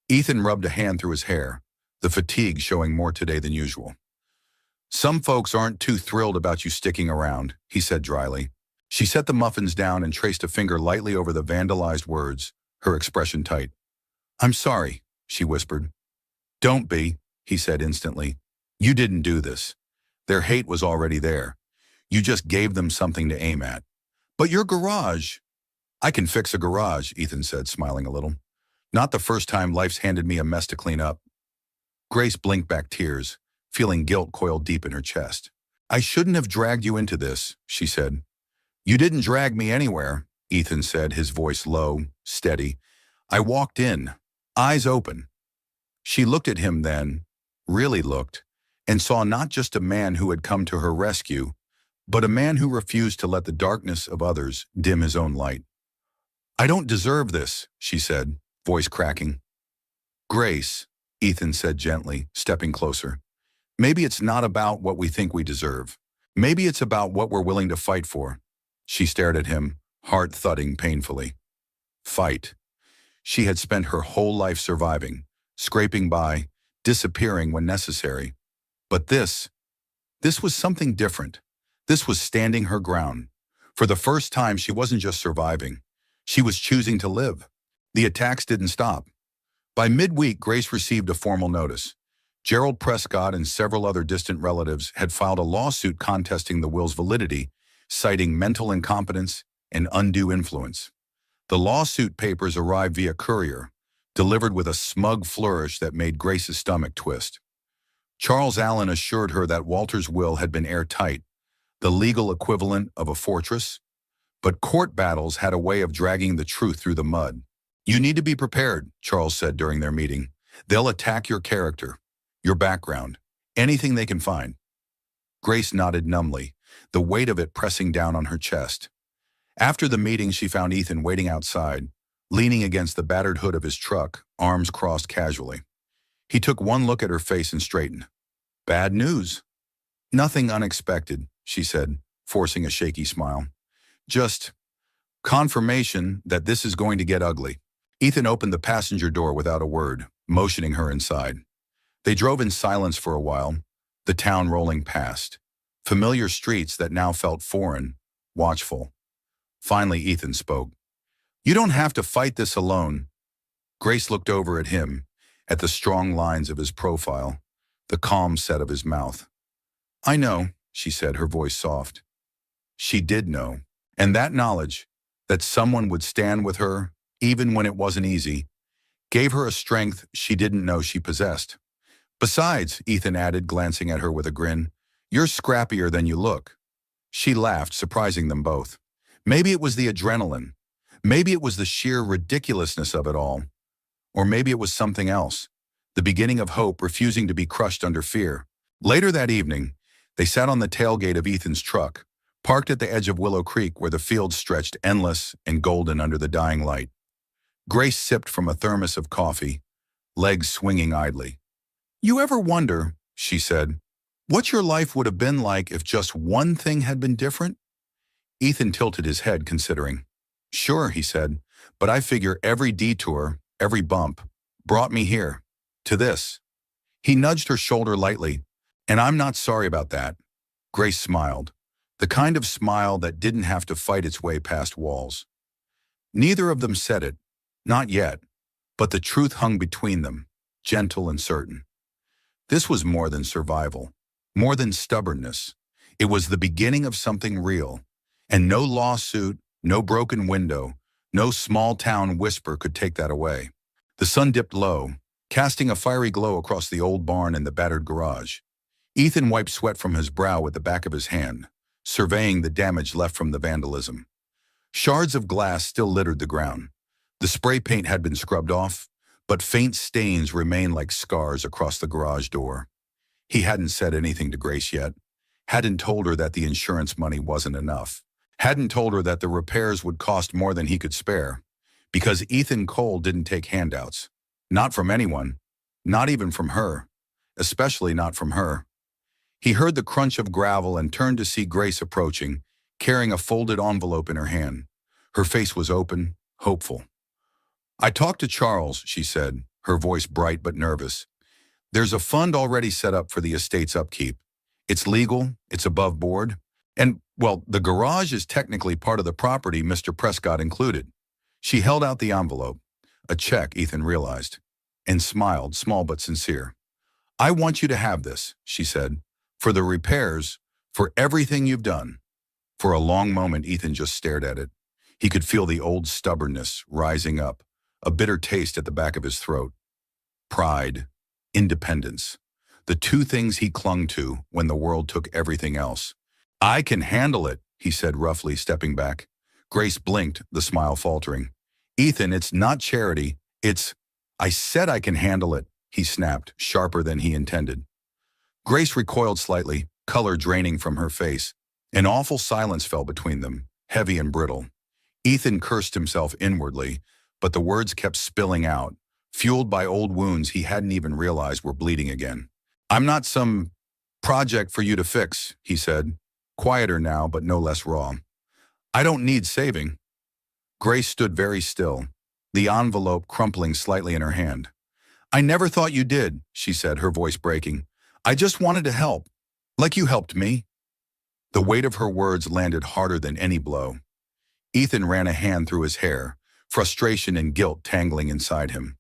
Ethan rubbed a hand through his hair, the fatigue showing more today than usual. Some folks aren't too thrilled about you sticking around, he said dryly. She set the muffins down and traced a finger lightly over the vandalized words, her expression tight. I'm sorry, she whispered. Don't be, he said instantly. You didn't do this. Their hate was already there. You just gave them something to aim at. But your garage. I can fix a garage, Ethan said, smiling a little. Not the first time life's handed me a mess to clean up. Grace blinked back tears, feeling guilt coiled deep in her chest. I shouldn't have dragged you into this, she said. You didn't drag me anywhere, Ethan said, his voice low, steady. I walked in, eyes open. She looked at him then, really looked, and saw not just a man who had come to her rescue, but a man who refused to let the darkness of others dim his own light. I don't deserve this, she said, voice cracking. Grace, Ethan said gently, stepping closer. Maybe it's not about what we think we deserve. Maybe it's about what we're willing to fight for. She stared at him, heart thudding painfully. Fight. She had spent her whole life surviving, scraping by, disappearing when necessary. But this was something different. This was standing her ground. For the first time, she wasn't just surviving. She was choosing to live. The attacks didn't stop. By midweek, Grace received a formal notice. Gerald Prescott and several other distant relatives had filed a lawsuit contesting the will's validity, citing mental incompetence and undue influence. The lawsuit papers arrived via courier, delivered with a smug flourish that made Grace's stomach twist. Charles Allen assured her that Walter's will had been airtight, the legal equivalent of a fortress, but court battles had a way of dragging the truth through the mud. "You need to be prepared," Charles said during their meeting. "They'll attack your character, your background, anything they can find." Grace nodded numbly, the weight of it pressing down on her chest. After the meeting, she found Ethan waiting outside, leaning against the battered hood of his truck, arms crossed casually. He took one look at her face and straightened. "Bad news." "Nothing unexpected," she said, forcing a shaky smile. "Just confirmation that this is going to get ugly." Ethan opened the passenger door without a word, motioning her inside. They drove in silence for a while, the town rolling past. Familiar streets that now felt foreign, watchful. Finally, Ethan spoke. "You don't have to fight this alone." Grace looked over at him, at the strong lines of his profile, the calm set of his mouth. "I know," she said, her voice soft. She did know, and that knowledge, that someone would stand with her, even when it wasn't easy, gave her a strength she didn't know she possessed. "Besides," Ethan added, glancing at her with a grin, "you're scrappier than you look." She laughed, surprising them both. Maybe it was the adrenaline. Maybe it was the sheer ridiculousness of it all. Or maybe it was something else, the beginning of hope refusing to be crushed under fear. Later that evening, they sat on the tailgate of Ethan's truck, parked at the edge of Willow Creek where the fields stretched endless and golden under the dying light. Grace sipped from a thermos of coffee, legs swinging idly. "You ever wonder," she said, "what your life would have been like if just one thing had been different?" Ethan tilted his head, considering. "Sure," he said, "but I figure every detour, every bump, brought me here, to this." He nudged her shoulder lightly. "And I'm not sorry about that." Grace smiled, the kind of smile that didn't have to fight its way past walls. Neither of them said it, not yet, but the truth hung between them, gentle and certain. This was more than survival, more than stubbornness. It was the beginning of something real, and no lawsuit, no broken window, no small-town whisper could take that away. The sun dipped low, casting a fiery glow across the old barn and the battered garage. Ethan wiped sweat from his brow with the back of his hand, surveying the damage left from the vandalism. Shards of glass still littered the ground. The spray paint had been scrubbed off, but faint stains remained like scars across the garage door. He hadn't said anything to Grace yet, hadn't told her that the insurance money wasn't enough, hadn't told her that the repairs would cost more than he could spare, because Ethan Cole didn't take handouts. Not from anyone, not even from her, especially not from her. He heard the crunch of gravel and turned to see Grace approaching, carrying a folded envelope in her hand. Her face was open, hopeful. "I talked to Charles," she said, her voice bright but nervous. "There's a fund already set up for the estate's upkeep. It's legal, it's above board, and, well, the garage is technically part of the property, Mr. Prescott included." She held out the envelope, a check, Ethan realized, and smiled, small but sincere. "I want you to have this," she said, "for the repairs, for everything you've done." For a long moment, Ethan just stared at it. He could feel the old stubbornness rising up, a bitter taste at the back of his throat. Pride, independence, the two things he clung to when the world took everything else. "I can handle it," he said roughly, stepping back. Grace blinked, the smile faltering. "Ethan, it's not charity, it's—" "I said I can handle it," he snapped, sharper than he intended. Grace recoiled slightly, color draining from her face. An awful silence fell between them, heavy and brittle. Ethan cursed himself inwardly, but the words kept spilling out, fueled by old wounds he hadn't even realized were bleeding again. "I'm not some project for you to fix," he said, quieter now but no less raw. "I don't need saving." Grace stood very still, the envelope crumpling slightly in her hand. "I never thought you did," she said, her voice breaking. "I just wanted to help, like you helped me." The weight of her words landed harder than any blow. Ethan ran a hand through his hair, frustration and guilt tangling inside him.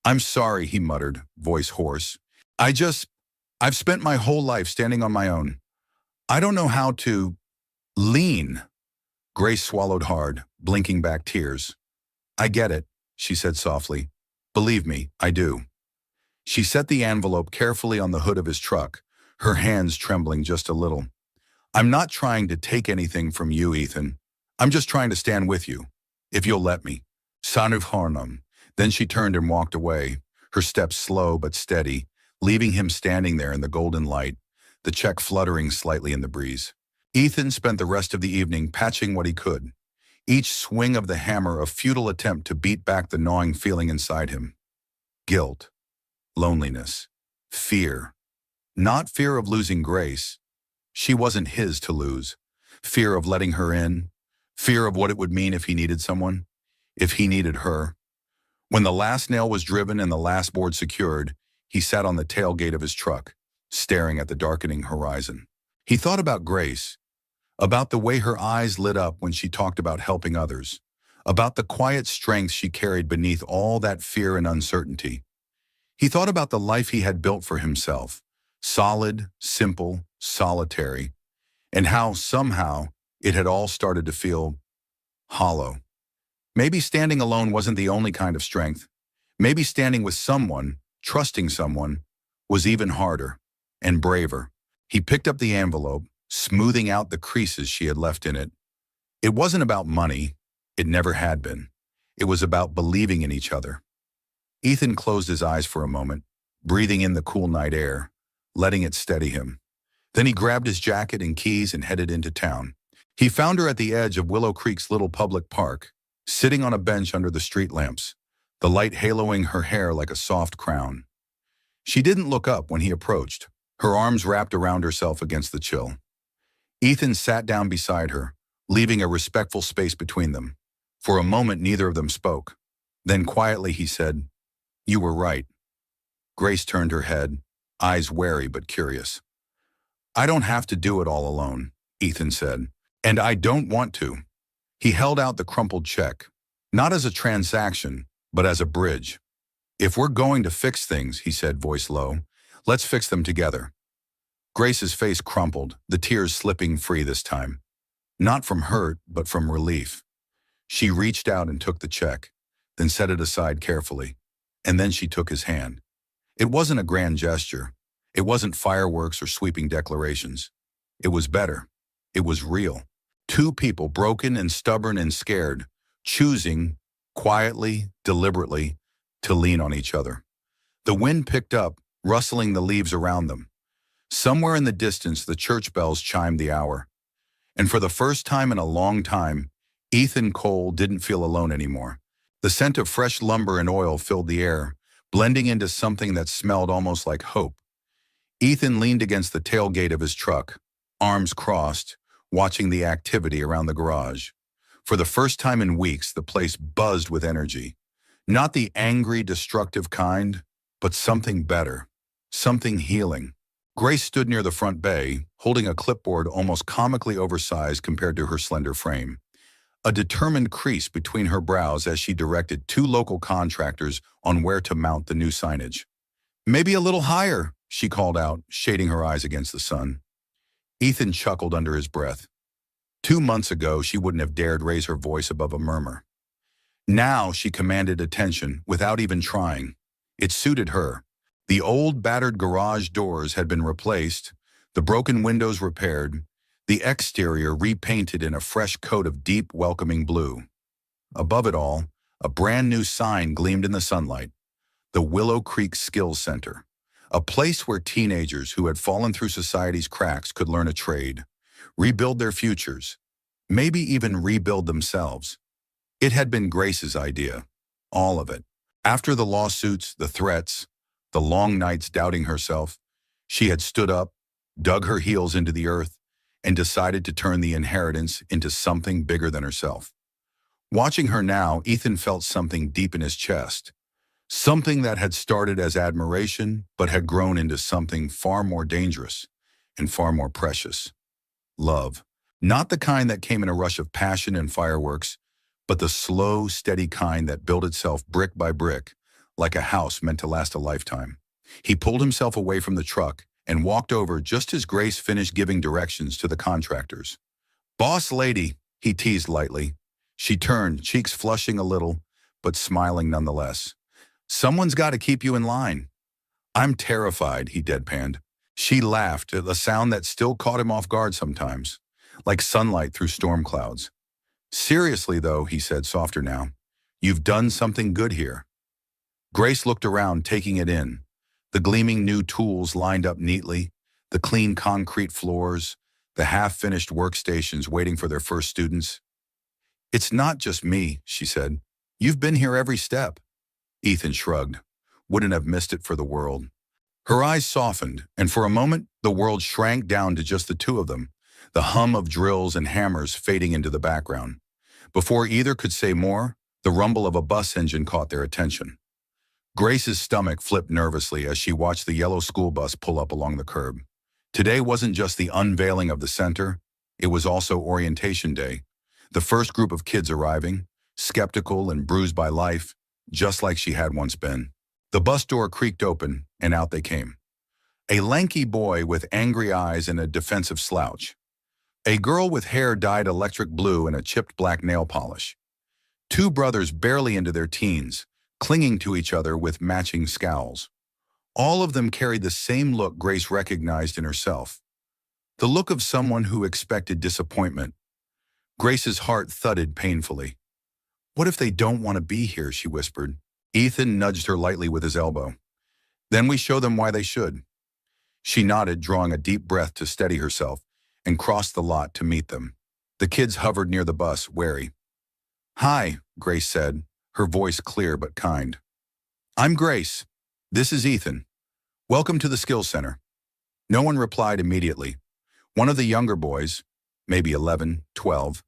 "I'm sorry," he muttered, voice hoarse. I just, I've spent my whole life standing on my own. I don't know how to lean. Grace swallowed hard, blinking back tears. I get it, she said softly. Believe me, I do. She set the envelope carefully on the hood of his truck, her hands trembling just a little. I'm not trying to take anything from you, Ethan. I'm just trying to stand with you, if you'll let me. Sanuv Harnum. Then she turned and walked away, her steps slow but steady, leaving him standing there in the golden light, the check fluttering slightly in the breeze. Ethan spent the rest of the evening patching what he could, each swing of the hammer a futile attempt to beat back the gnawing feeling inside him. Guilt, loneliness, fear. Not fear of losing Grace. She wasn't his to lose. Fear of letting her in. Fear of what it would mean if he needed someone. If he needed her. When the last nail was driven and the last board secured, he sat on the tailgate of his truck, staring at the darkening horizon. He thought about Grace, about the way her eyes lit up when she talked about helping others, about the quiet strength she carried beneath all that fear and uncertainty. He thought about the life he had built for himself, solid, simple, solitary, and how somehow it had all started to feel hollow. Maybe standing alone wasn't the only kind of strength. Maybe standing with someone, trusting someone, was even harder and braver. He picked up the envelope, smoothing out the creases she had left in it. It wasn't about money. It never had been. It was about believing in each other. Ethan closed his eyes for a moment, breathing in the cool night air, letting it steady him. Then he grabbed his jacket and keys and headed into town. He found her at the edge of Willow Creek's little public park, sitting on a bench under the street lamps, the light haloing her hair like a soft crown. She didn't look up when he approached, her arms wrapped around herself against the chill. Ethan sat down beside her, leaving a respectful space between them. For a moment, neither of them spoke. Then quietly he said, "You were right." Grace turned her head, eyes wary but curious. "I don't have to do it all alone," Ethan said, "and I don't want to." He held out the crumpled check, not as a transaction, but as a bridge. "If we're going to fix things," he said, voice low, "let's fix them together." Grace's face crumpled, the tears slipping free this time. Not from hurt, but from relief. She reached out and took the check, then set it aside carefully, and then she took his hand. It wasn't a grand gesture. It wasn't fireworks or sweeping declarations. It was better. It was real. Two people, broken and stubborn and scared, choosing, quietly, deliberately, to lean on each other. The wind picked up, rustling the leaves around them. Somewhere in the distance, the church bells chimed the hour. And for the first time in a long time, Ethan Cole didn't feel alone anymore. The scent of fresh lumber and oil filled the air, blending into something that smelled almost like hope. Ethan leaned against the tailgate of his truck, arms crossed, watching the activity around the garage. For the first time in weeks, the place buzzed with energy. Not the angry, destructive kind, but something better, something healing. Grace stood near the front bay, holding a clipboard almost comically oversized compared to her slender frame. A determined crease between her brows as she directed two local contractors on where to mount the new signage. "Maybe a little higher," she called out, shading her eyes against the sun. Ethan chuckled under his breath. 2 months ago, she wouldn't have dared raise her voice above a murmur. Now she commanded attention without even trying. It suited her. The old battered garage doors had been replaced, the broken windows repaired, the exterior repainted in a fresh coat of deep, welcoming blue. Above it all, a brand new sign gleamed in the sunlight. The Willow Creek Skills Center. A place where teenagers who had fallen through society's cracks could learn a trade, rebuild their futures, maybe even rebuild themselves. It had been Grace's idea, all of it. After the lawsuits, the threats, the long nights doubting herself, she had stood up, dug her heels into the earth, and decided to turn the inheritance into something bigger than herself. Watching her now, Ethan felt something deep in his chest. Something that had started as admiration, but had grown into something far more dangerous and far more precious. Love. Not the kind that came in a rush of passion and fireworks, but the slow, steady kind that built itself brick by brick, like a house meant to last a lifetime. He pulled himself away from the truck and walked over just as Grace finished giving directions to the contractors. "Boss lady," he teased lightly. She turned, cheeks flushing a little, but smiling nonetheless. "Someone's got to keep you in line." "I'm terrified," he deadpanned. She laughed at a sound that still caught him off guard sometimes, like sunlight through storm clouds. "Seriously, though," he said, softer now, "you've done something good here." Grace looked around, taking it in. The gleaming new tools lined up neatly, the clean concrete floors, the half-finished workstations waiting for their first students. "It's not just me," she said. "You've been here every step." Ethan shrugged. Wouldn't have missed it for the world. Her eyes softened, and for a moment, the world shrank down to just the two of them, the hum of drills and hammers fading into the background. Before either could say more, the rumble of a bus engine caught their attention. Grace's stomach flipped nervously as she watched the yellow school bus pull up along the curb. Today wasn't just the unveiling of the center, it was also orientation day. The first group of kids arriving, skeptical and bruised by life, just like she had once been. The bus door creaked open, and out they came. A lanky boy with angry eyes and a defensive slouch. A girl with hair dyed electric blue and a chipped black nail polish. Two brothers barely into their teens, clinging to each other with matching scowls. All of them carried the same look Grace recognized in herself. The look of someone who expected disappointment. Grace's heart thudded painfully. "What if they don't want to be here?" she whispered. Ethan nudged her lightly with his elbow. "Then we show them why they should." She nodded, drawing a deep breath to steady herself, and crossed the lot to meet them. The kids hovered near the bus, wary. "Hi," Grace said, her voice clear but kind. "I'm Grace. This is Ethan. Welcome to the Skills Center." No one replied immediately. One of the younger boys, maybe 11, 12,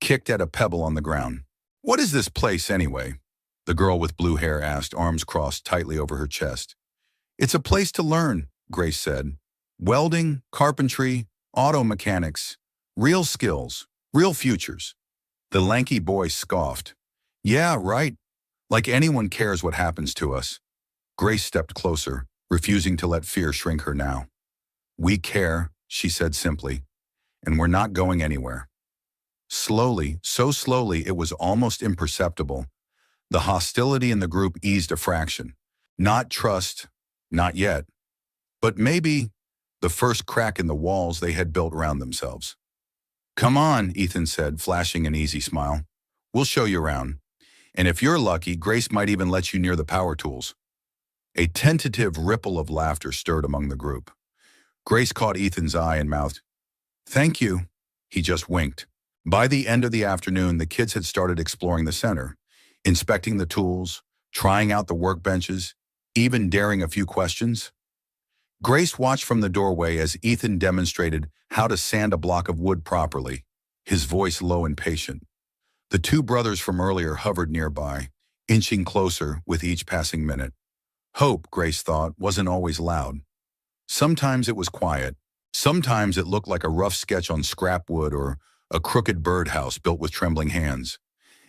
kicked at a pebble on the ground. "What is this place anyway?" the girl with blue hair asked, arms crossed tightly over her chest. "It's a place to learn," Grace said. "Welding, carpentry, auto mechanics, real skills, real futures." The lanky boy scoffed. "Yeah, right. Like anyone cares what happens to us." Grace stepped closer, refusing to let fear shrink her now. "We care," she said simply, "and we're not going anywhere." Slowly, so slowly it was almost imperceptible, the hostility in the group eased a fraction. Not trust, not yet, but maybe the first crack in the walls they had built around themselves. "Come on," Ethan said, flashing an easy smile. "We'll show you around. And if you're lucky, Grace might even let you near the power tools." A tentative ripple of laughter stirred among the group. Grace caught Ethan's eye and mouthed, "Thank you." He just winked. By the end of the afternoon, the kids had started exploring the center, inspecting the tools, trying out the workbenches, even daring a few questions. Grace watched from the doorway as Ethan demonstrated how to sand a block of wood properly, his voice low and patient. The two brothers from earlier hovered nearby, inching closer with each passing minute. Hope, Grace thought, wasn't always loud. Sometimes it was quiet. Sometimes it looked like a rough sketch on scrap wood or a crooked birdhouse built with trembling hands.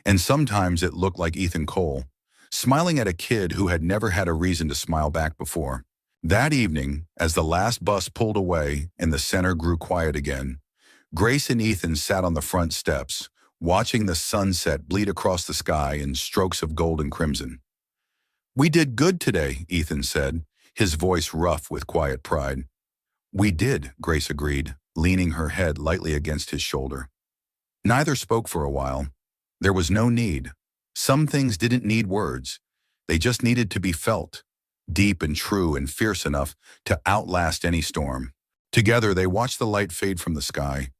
And sometimes it looked like Ethan Cole, smiling at a kid who had never had a reason to smile back before. That evening, as the last bus pulled away and the center grew quiet again, Grace and Ethan sat on the front steps, watching the sunset bleed across the sky in strokes of gold and crimson. "We did good today," Ethan said, his voice rough with quiet pride. "We did," Grace agreed, leaning her head lightly against his shoulder. Neither spoke for a while. There was no need. Some things didn't need words. They just needed to be felt, deep and true and fierce enough to outlast any storm. Together, they watched the light fade from the sky,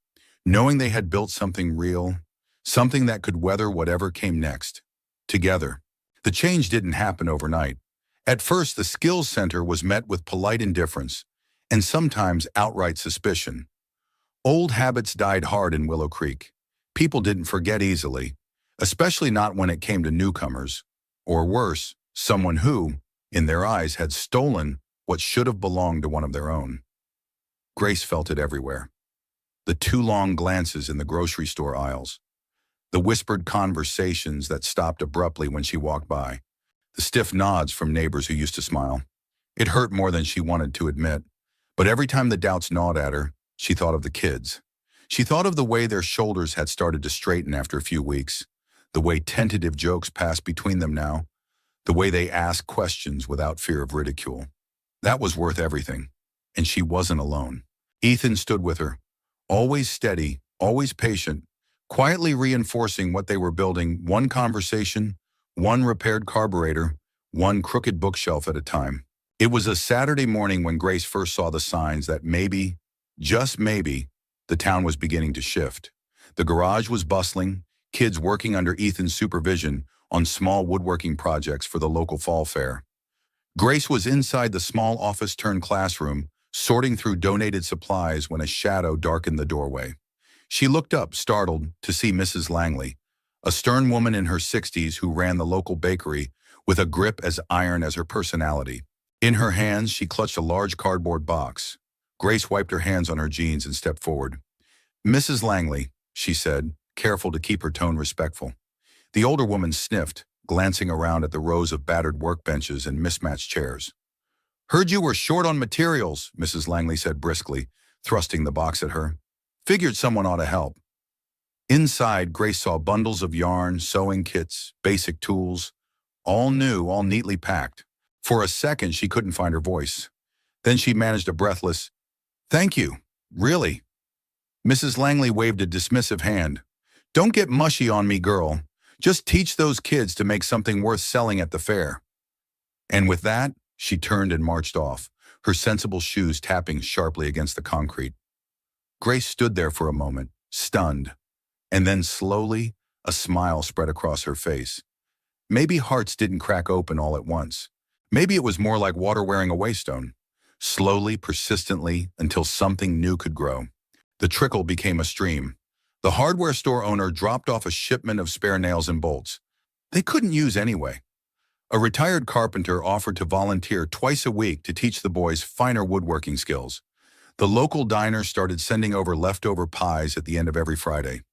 knowing they had built something real, something that could weather whatever came next. Together. The change didn't happen overnight. At first, the Skills Center was met with polite indifference, and sometimes outright suspicion. Old habits died hard in Willow Creek. People didn't forget easily, especially not when it came to newcomers, or worse, someone who, in their eyes, had stolen what should have belonged to one of their own. Grace felt it everywhere. The too long glances in the grocery store aisles, the whispered conversations that stopped abruptly when she walked by, the stiff nods from neighbors who used to smile. It hurt more than she wanted to admit. But every time the doubts gnawed at her, she thought of the kids. She thought of the way their shoulders had started to straighten after a few weeks, the way tentative jokes passed between them now, the way they asked questions without fear of ridicule. That was worth everything, and she wasn't alone. Ethan stood with her, always steady, always patient, quietly reinforcing what they were building, one conversation, one repaired carburetor, one crooked bookshelf at a time. It was a Saturday morning when Grace first saw the signs that maybe, just maybe, the town was beginning to shift. The garage was bustling, kids working under Ethan's supervision on small woodworking projects for the local fall fair. Grace was inside the small office-turned-classroom, sorting through donated supplies when a shadow darkened the doorway. She looked up, startled, to see Mrs. Langley, a stern woman in her 60s who ran the local bakery with a grip as iron as her personality. In her hands, she clutched a large cardboard box. Grace wiped her hands on her jeans and stepped forward. "Mrs. Langley," she said, careful to keep her tone respectful. The older woman sniffed, glancing around at the rows of battered workbenches and mismatched chairs. "Heard you were short on materials," Mrs. Langley said briskly, thrusting the box at her. "Figured someone ought to help." Inside, Grace saw bundles of yarn, sewing kits, basic tools, all new, all neatly packed. For a second, she couldn't find her voice. Then she managed a breathless, "Thank you, really." Mrs. Langley waved a dismissive hand. "Don't get mushy on me, girl. Just teach those kids to make something worth selling at the fair." And with that, she turned and marched off, her sensible shoes tapping sharply against the concrete. Grace stood there for a moment, stunned, and then slowly, a smile spread across her face. Maybe hearts didn't crack open all at once. Maybe it was more like water wearing a waystone, slowly, persistently, until something new could grow. The trickle became a stream. The hardware store owner dropped off a shipment of spare nails and bolts. They couldn't use anyway. A retired carpenter offered to volunteer twice a week to teach the boys finer woodworking skills. The local diner started sending over leftover pies at the end of every Friday.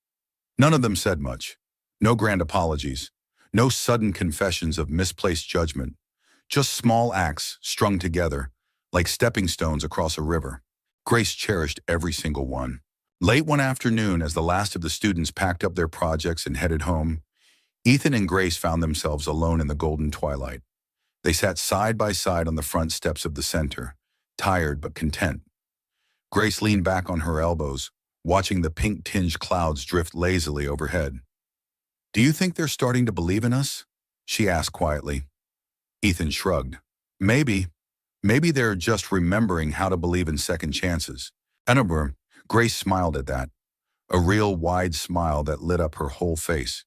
None of them said much. No grand apologies. No sudden confessions of misplaced judgment. Just small acts strung together, like stepping stones across a river. Grace cherished every single one. Late one afternoon, as the last of the students packed up their projects and headed home, Ethan and Grace found themselves alone in the golden twilight. They sat side by side on the front steps of the center, tired but content. Grace leaned back on her elbows, watching the pink-tinged clouds drift lazily overhead. "Do you think they're starting to believe in us?" she asked quietly. Ethan shrugged. "Maybe. Maybe they're just remembering how to believe in second chances." And Grace smiled at that, a real wide smile that lit up her whole face.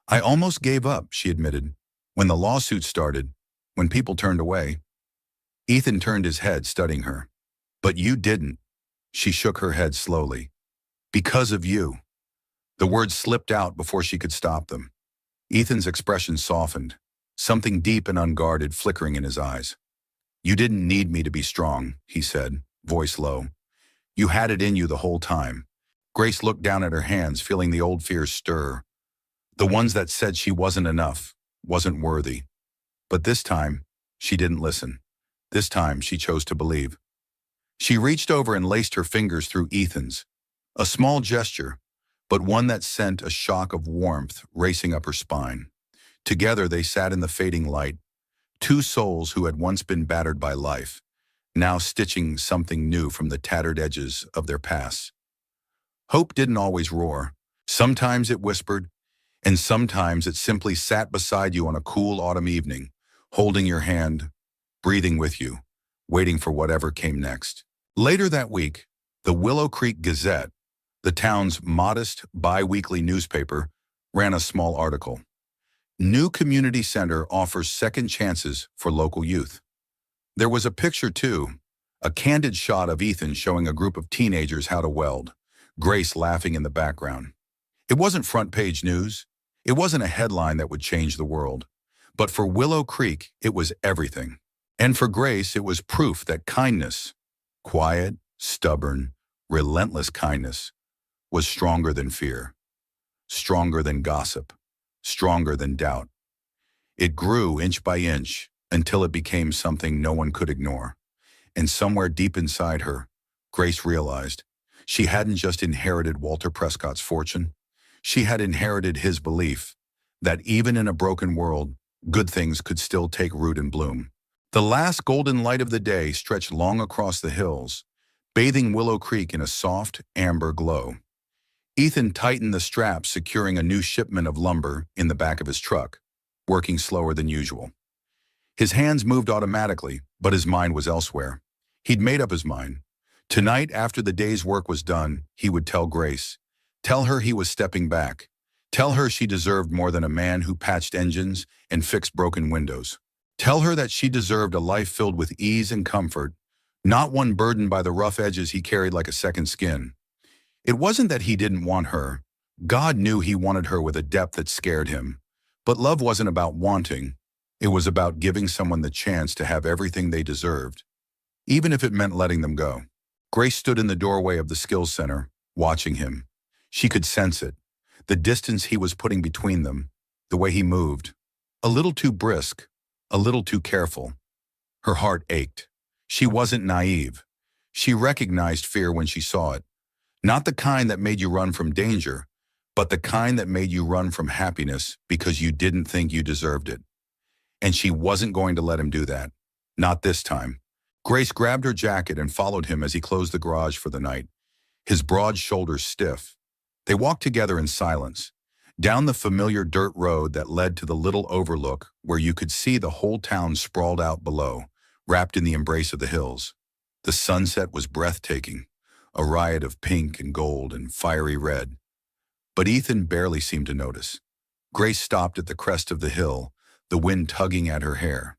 "I almost gave up," she admitted, "when the lawsuit started, when people turned away." Ethan turned his head, studying her. "But you didn't." She shook her head slowly. "Because of you." The words slipped out before she could stop them. Ethan's expression softened, something deep and unguarded flickering in his eyes. "You didn't need me to be strong," he said, voice low. "You had it in you the whole time." Grace looked down at her hands, feeling the old fears stir. The ones that said she wasn't enough, wasn't worthy. But this time, she didn't listen. This time, she chose to believe. She reached over and laced her fingers through Ethan's. A small gesture, but one that sent a shock of warmth racing up her spine. Together, they sat in the fading light, two souls who had once been battered by life, now stitching something new from the tattered edges of their past. Hope didn't always roar. Sometimes it whispered, and sometimes it simply sat beside you on a cool autumn evening, holding your hand, breathing with you, waiting for whatever came next. Later that week, the Willow Creek Gazette, the town's modest bi-weekly newspaper, ran a small article. New community center offers second chances for local youth. There was a picture too, a candid shot of Ethan showing a group of teenagers how to weld, Grace laughing in the background. It wasn't front-page news. It wasn't a headline that would change the world. But for Willow Creek, it was everything. And for Grace, it was proof that kindness, quiet, stubborn, relentless kindness, was stronger than fear, stronger than gossip, stronger than doubt. It grew inch by inch until it became something no one could ignore. And somewhere deep inside her, Grace realized she hadn't just inherited Walter Prescott's fortune, she had inherited his belief that even in a broken world, good things could still take root and bloom. The last golden light of the day stretched long across the hills, bathing Willow Creek in a soft, amber glow. Ethan tightened the straps securing a new shipment of lumber in the back of his truck, working slower than usual. His hands moved automatically, but his mind was elsewhere. He'd made up his mind. Tonight, after the day's work was done, he would tell Grace. Tell her he was stepping back. Tell her she deserved more than a man who patched engines and fixed broken windows. Tell her that she deserved a life filled with ease and comfort, not one burdened by the rough edges he carried like a second skin. It wasn't that he didn't want her. God knew he wanted her with a depth that scared him. But love wasn't about wanting. It was about giving someone the chance to have everything they deserved, even if it meant letting them go. Grace stood in the doorway of the skills center, watching him. She could sense it, the distance he was putting between them, the way he moved. A little too brisk, a little too careful. Her heart ached. She wasn't naive. She recognized fear when she saw it. Not the kind that made you run from danger, but the kind that made you run from happiness because you didn't think you deserved it. And she wasn't going to let him do that. Not this time. Grace grabbed her jacket and followed him as he closed the garage for the night, his broad shoulders stiff. They walked together in silence, down the familiar dirt road that led to the little overlook where you could see the whole town sprawled out below, wrapped in the embrace of the hills. The sunset was breathtaking, a riot of pink and gold and fiery red. But Ethan barely seemed to notice. Grace stopped at the crest of the hill, the wind tugging at her hair.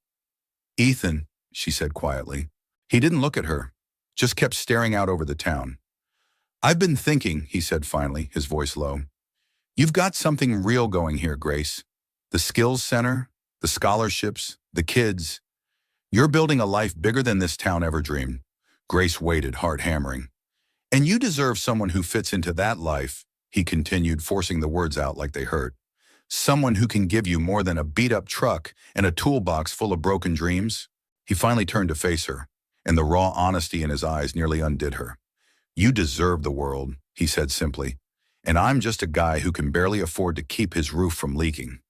"Ethan," she said quietly. He didn't look at her, just kept staring out over the town. "I've been thinking," he said finally, his voice low. "You've got something real going here, Grace. The skills center, the scholarships, the kids. You're building a life bigger than this town ever dreamed." Grace waited, heart hammering. "And you deserve someone who fits into that life," he continued, forcing the words out like they hurt. "Someone who can give you more than a beat-up truck and a toolbox full of broken dreams." He finally turned to face her, and the raw honesty in his eyes nearly undid her. "You deserve the world," he said simply, "and I'm just a guy who can barely afford to keep his roof from leaking."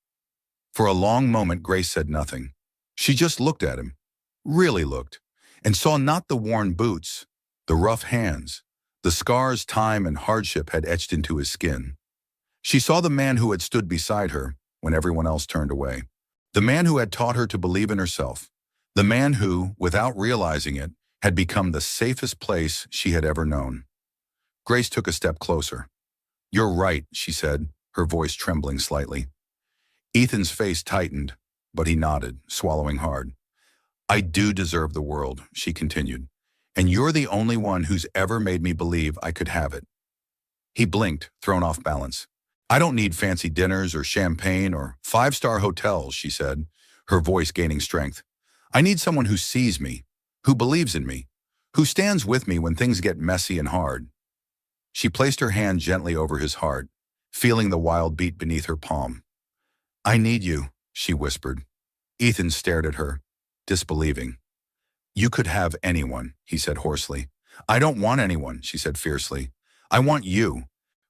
For a long moment, Grace said nothing. She just looked at him, really looked, and saw not the worn boots, the rough hands, the scars time and hardship had etched into his skin. She saw the man who had stood beside her when everyone else turned away, the man who had taught her to believe in herself, the man who, without realizing it, had become the safest place she had ever known. Grace took a step closer. "You're right," she said, her voice trembling slightly. Ethan's face tightened, but he nodded, swallowing hard. "I do deserve the world," she continued, "and you're the only one who's ever made me believe I could have it." He blinked, thrown off balance. "I don't need fancy dinners or champagne or five-star hotels," she said, her voice gaining strength. "I need someone who sees me, who believes in me, who stands with me when things get messy and hard." She placed her hand gently over his heart, feeling the wild beat beneath her palm. "I need you," she whispered. Ethan stared at her, disbelieving. "You could have anyone," he said hoarsely. "I don't want anyone," she said fiercely. "I want you."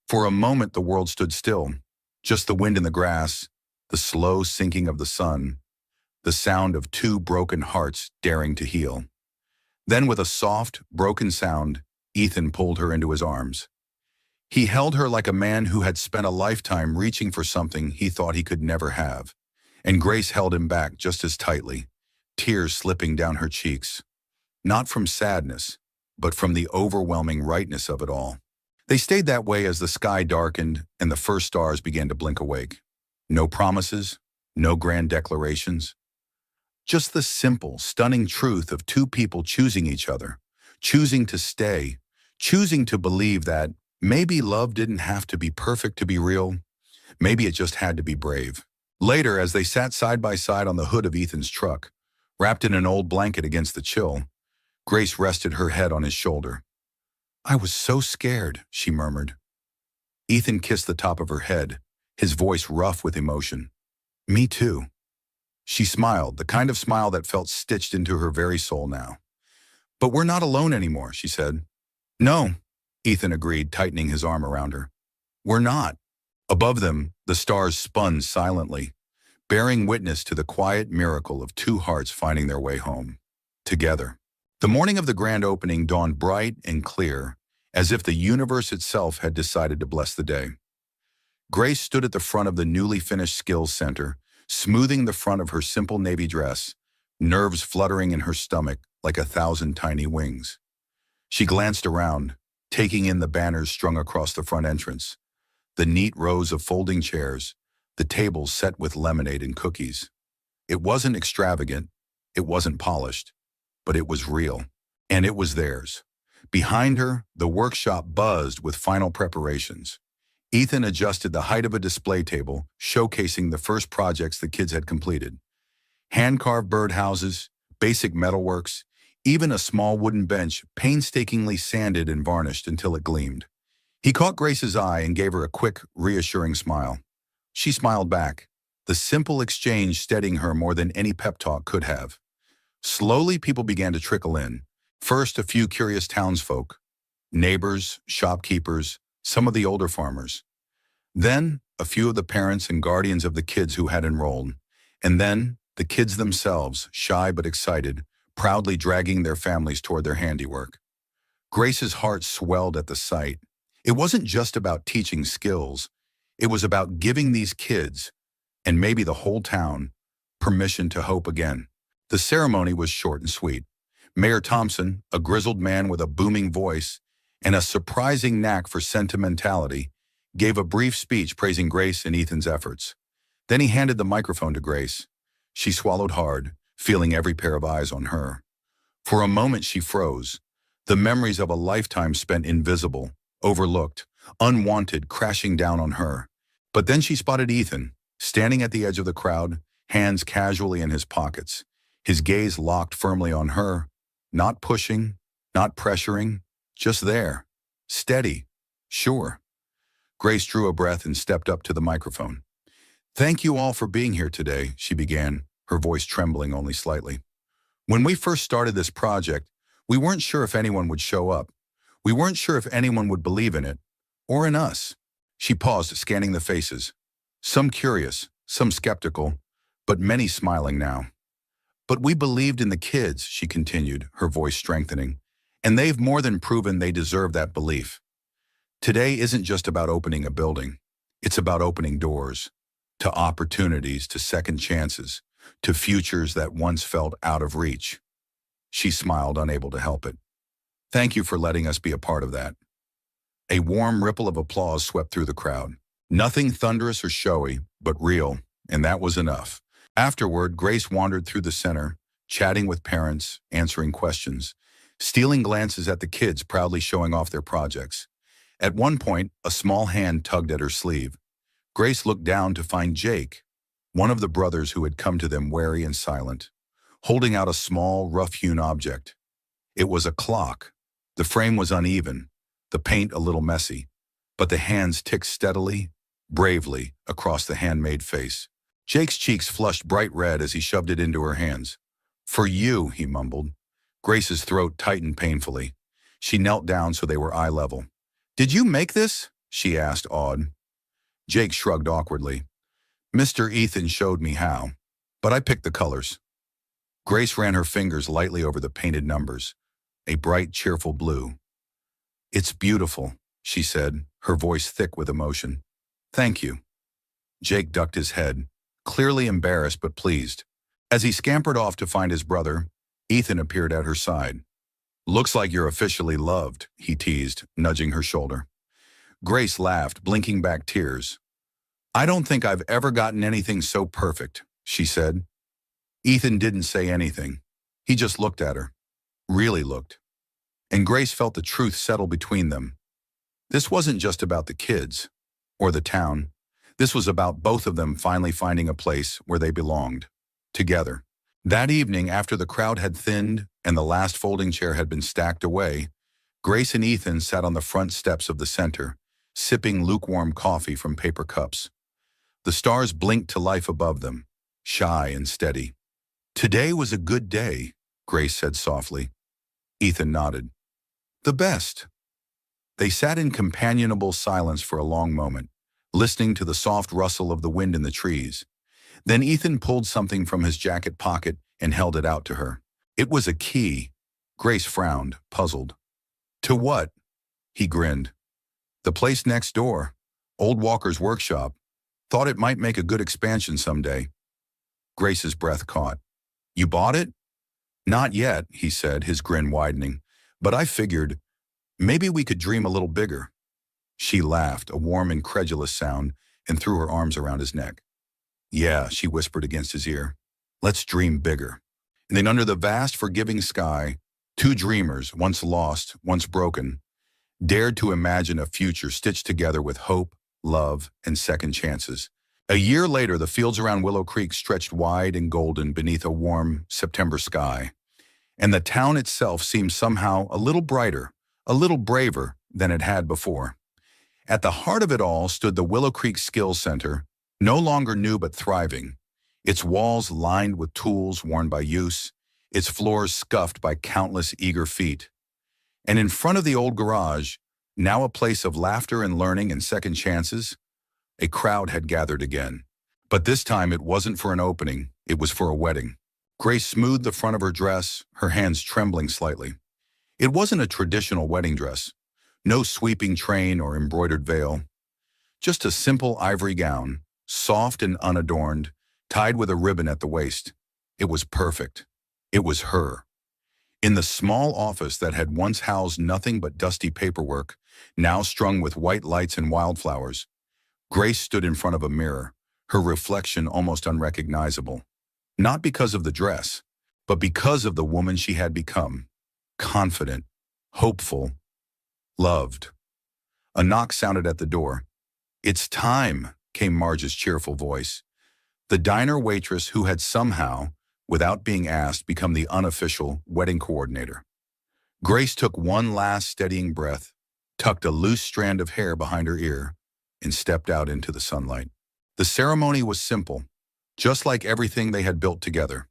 For a moment the world stood still, just the wind in the grass, the slow sinking of the sun, the sound of two broken hearts daring to heal. Then with a soft, broken sound, Ethan pulled her into his arms. He held her like a man who had spent a lifetime reaching for something he thought he could never have, and Grace held him back just as tightly, tears slipping down her cheeks. Not from sadness, but from the overwhelming rightness of it all. They stayed that way as the sky darkened and the first stars began to blink awake. No promises, no grand declarations. Just the simple, stunning truth of two people choosing each other, choosing to stay, choosing to believe that maybe love didn't have to be perfect to be real. Maybe it just had to be brave. Later, as they sat side by side on the hood of Ethan's truck, wrapped in an old blanket against the chill, Grace rested her head on his shoulder. "I was so scared," she murmured. Ethan kissed the top of her head, his voice rough with emotion. "Me too." She smiled, the kind of smile that felt stitched into her very soul now. "But we're not alone anymore," she said. "No," Ethan agreed, tightening his arm around her. "We're not." Above them, the stars spun silently, bearing witness to the quiet miracle of two hearts finding their way home. Together. The morning of the grand opening dawned bright and clear, as if the universe itself had decided to bless the day. Grace stood at the front of the newly finished Skills Center, smoothing the front of her simple navy dress, nerves fluttering in her stomach like 1,000 tiny wings. She glanced around, taking in the banners strung across the front entrance, the neat rows of folding chairs, the tables set with lemonade and cookies. It wasn't extravagant, it wasn't polished, but it was real, and it was theirs. Behind her, the workshop buzzed with final preparations. Ethan adjusted the height of a display table, showcasing the first projects the kids had completed. Hand-carved birdhouses, basic metalworks, even a small wooden bench painstakingly sanded and varnished until it gleamed. He caught Grace's eye and gave her a quick, reassuring smile. She smiled back, the simple exchange steadying her more than any pep talk could have. Slowly, people began to trickle in. First, a few curious townsfolk, neighbors, shopkeepers, some of the older farmers. Then, a few of the parents and guardians of the kids who had enrolled. And then, the kids themselves, shy but excited, proudly dragging their families toward their handiwork. Grace's heart swelled at the sight. It wasn't just about teaching skills. It was about giving these kids, and maybe the whole town, permission to hope again. The ceremony was short and sweet. Mayor Thompson, a grizzled man with a booming voice and a surprising knack for sentimentality, gave a brief speech praising Grace and Ethan's efforts. Then he handed the microphone to Grace. She swallowed hard, feeling every pair of eyes on her. For a moment she froze, the memories of a lifetime spent invisible, overlooked, unwanted, crashing down on her. But then she spotted Ethan, standing at the edge of the crowd, hands casually in his pockets, his gaze locked firmly on her, not pushing, not pressuring, just there, steady, sure. Grace drew a breath and stepped up to the microphone. "Thank you all for being here today," she began, her voice trembling only slightly. "When we first started this project, we weren't sure if anyone would show up. We weren't sure if anyone would believe in it, or in us." She paused, scanning the faces. Some curious, some skeptical, but many smiling now. "But we believed in the kids," she continued, her voice strengthening, "and they've more than proven they deserve that belief. Today isn't just about opening a building. It's about opening doors, to opportunities, to second chances, to futures that once felt out of reach." She smiled, unable to help it. "Thank you for letting us be a part of that." A warm ripple of applause swept through the crowd. Nothing thunderous or showy, but real, and that was enough. Afterward, Grace wandered through the center, chatting with parents, answering questions, stealing glances at the kids proudly showing off their projects. At one point, a small hand tugged at her sleeve. Grace looked down to find Jake, one of the brothers who had come to them wary and silent, holding out a small, rough-hewn object. It was a clock. The frame was uneven, the paint a little messy, but the hands ticked steadily, bravely, across the handmade face. Jake's cheeks flushed bright red as he shoved it into her hands. "For you," he mumbled. Grace's throat tightened painfully. She knelt down so they were eye level. "Did you make this?" she asked, awed. Jake shrugged awkwardly. "Mr. Ethan showed me how, but I picked the colors." Grace ran her fingers lightly over the painted numbers, a bright, cheerful blue. "It's beautiful," she said, her voice thick with emotion. "Thank you." Jake ducked his head, clearly embarrassed but pleased. As he scampered off to find his brother, Ethan appeared at her side. "Looks like you're officially loved," he teased, nudging her shoulder. Grace laughed, blinking back tears. "I don't think I've ever gotten anything so perfect," she said. Ethan didn't say anything. He just looked at her. Really looked. And Grace felt the truth settle between them. This wasn't just about the kids, or the town. This was about both of them finally finding a place where they belonged, together. That evening, after the crowd had thinned and the last folding chair had been stacked away, Grace and Ethan sat on the front steps of the center, sipping lukewarm coffee from paper cups. The stars blinked to life above them, shy and steady. "Today was a good day," Grace said softly. Ethan nodded. "The best." They sat in companionable silence for a long moment, listening to the soft rustle of the wind in the trees. Then Ethan pulled something from his jacket pocket and held it out to her. It was a key. Grace frowned, puzzled. "To what?" He grinned. "The place next door. Old Walker's workshop. Thought it might make a good expansion someday." Grace's breath caught. "You bought it?" "Not yet," he said, his grin widening. "But I figured, maybe we could dream a little bigger." She laughed, a warm, incredulous sound, and threw her arms around his neck. "Yeah," she whispered against his ear. "Let's dream bigger." And then under the vast, forgiving sky, two dreamers, once lost, once broken, dared to imagine a future stitched together with hope, love, and second chances. A year later, the fields around Willow Creek stretched wide and golden beneath a warm September sky, and the town itself seemed somehow a little brighter, a little braver than it had before. At the heart of it all stood the Willow Creek Skills Center, no longer new but thriving, its walls lined with tools worn by use, its floors scuffed by countless eager feet. And in front of the old garage, now a place of laughter and learning and second chances, a crowd had gathered again. But this time it wasn't for an opening, it was for a wedding. Grace smoothed the front of her dress, her hands trembling slightly. It wasn't a traditional wedding dress. No sweeping train or embroidered veil. Just a simple ivory gown, soft and unadorned, tied with a ribbon at the waist. It was perfect. It was her. In the small office that had once housed nothing but dusty paperwork, now strung with white lights and wildflowers, Grace stood in front of a mirror, her reflection almost unrecognizable. Not because of the dress, but because of the woman she had become. Confident, hopeful, loved. A knock sounded at the door. "It's time," came Marge's cheerful voice. The diner waitress who had somehow, without being asked, become the unofficial wedding coordinator. Grace took one last steadying breath, tucked a loose strand of hair behind her ear, and stepped out into the sunlight. The ceremony was simple, just like everything they had built together.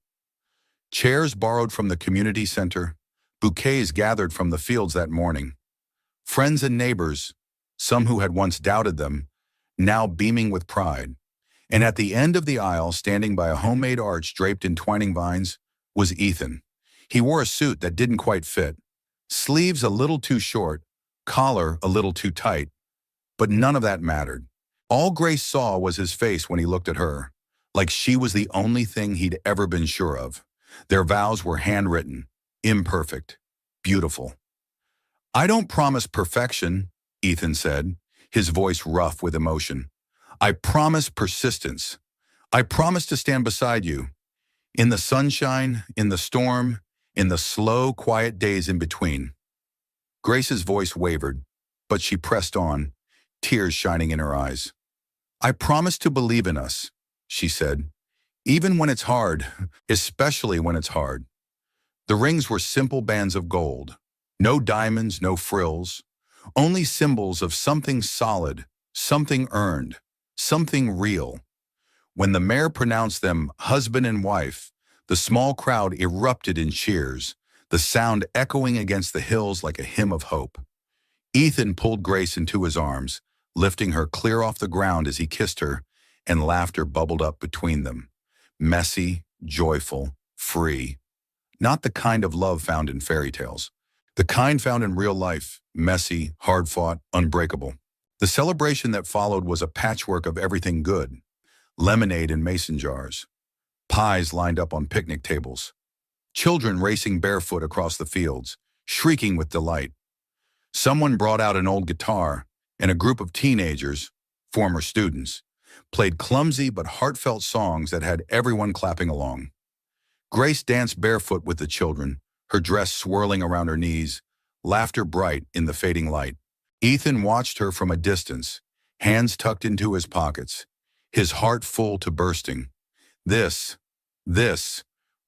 Chairs borrowed from the community center, bouquets gathered from the fields that morning. Friends and neighbors, some who had once doubted them, now beaming with pride. And at the end of the aisle, standing by a homemade arch draped in twining vines, was Ethan. He wore a suit that didn't quite fit, sleeves a little too short, collar a little too tight, but none of that mattered. All Grace saw was his face when he looked at her, like she was the only thing he'd ever been sure of. Their vows were handwritten, imperfect, beautiful. "I don't promise perfection," Ethan said, his voice rough with emotion. "I promise persistence. I promise to stand beside you. In the sunshine, in the storm, in the slow, quiet days in between." Grace's voice wavered, but she pressed on, tears shining in her eyes. "I promise to believe in us," she said, "even when it's hard, especially when it's hard." The rings were simple bands of gold. No diamonds, no frills, only symbols of something solid, something earned, something real. When the mayor pronounced them husband and wife, the small crowd erupted in cheers, the sound echoing against the hills like a hymn of hope. Ethan pulled Grace into his arms, lifting her clear off the ground as he kissed her, and laughter bubbled up between them. Messy, joyful, free. Not the kind of love found in fairy tales. The kind found in real life, messy, hard-fought, unbreakable. The celebration that followed was a patchwork of everything good. Lemonade in mason jars. Pies lined up on picnic tables. Children racing barefoot across the fields, shrieking with delight. Someone brought out an old guitar, and a group of teenagers, former students, played clumsy but heartfelt songs that had everyone clapping along. Grace danced barefoot with the children, her dress swirling around her knees, laughter bright in the fading light. Ethan watched her from a distance, hands tucked into his pockets, his heart full to bursting. This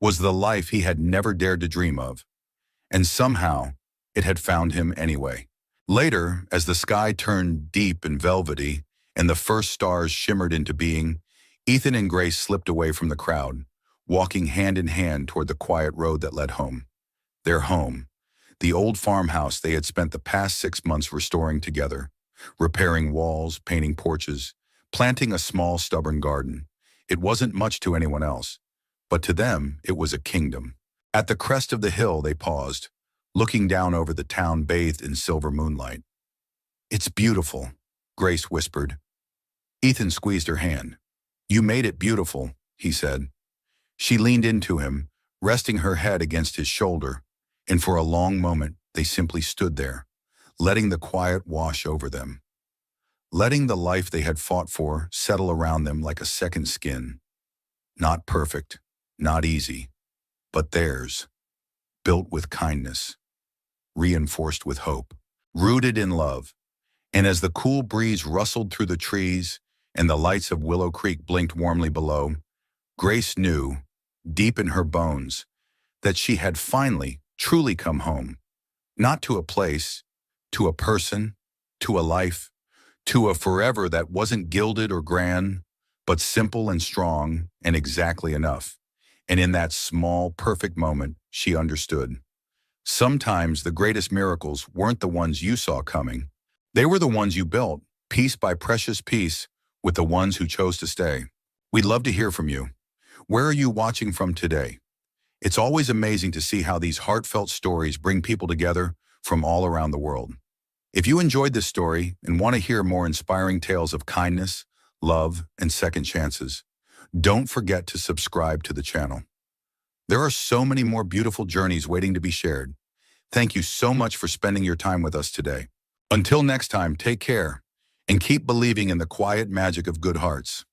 was the life he had never dared to dream of. And somehow, it had found him anyway. Later, as the sky turned deep and velvety, and the first stars shimmered into being, Ethan and Grace slipped away from the crowd, walking hand in hand toward the quiet road that led home. Their home, the old farmhouse they had spent the past 6 months restoring together, repairing walls, painting porches, planting a small, stubborn garden. It wasn't much to anyone else, but to them it was a kingdom. At the crest of the hill they paused, looking down over the town bathed in silver moonlight. "It's beautiful," Grace whispered. Ethan squeezed her hand. "You made it beautiful," he said. She leaned into him, resting her head against his shoulder, and for a long moment they simply stood there, letting the quiet wash over them, letting the life they had fought for settle around them like a second skin. Not perfect, not easy, but theirs, built with kindness, reinforced with hope, rooted in love. And as the cool breeze rustled through the trees and the lights of Willow Creek blinked warmly below, Grace knew, deep in her bones, that she had finally, truly come home. Not to a place, to a person, to a life, to a forever that wasn't gilded or grand, but simple and strong and exactly enough. And in that small, perfect moment, she understood. Sometimes the greatest miracles weren't the ones you saw coming. They were the ones you built, piece by precious piece, with the ones who chose to stay. We'd love to hear from you. Where are you watching from today? It's always amazing to see how these heartfelt stories bring people together from all around the world. If you enjoyed this story and want to hear more inspiring tales of kindness, love, and second chances, don't forget to subscribe to the channel. There are so many more beautiful journeys waiting to be shared. Thank you so much for spending your time with us today. Until next time, take care and keep believing in the quiet magic of good hearts.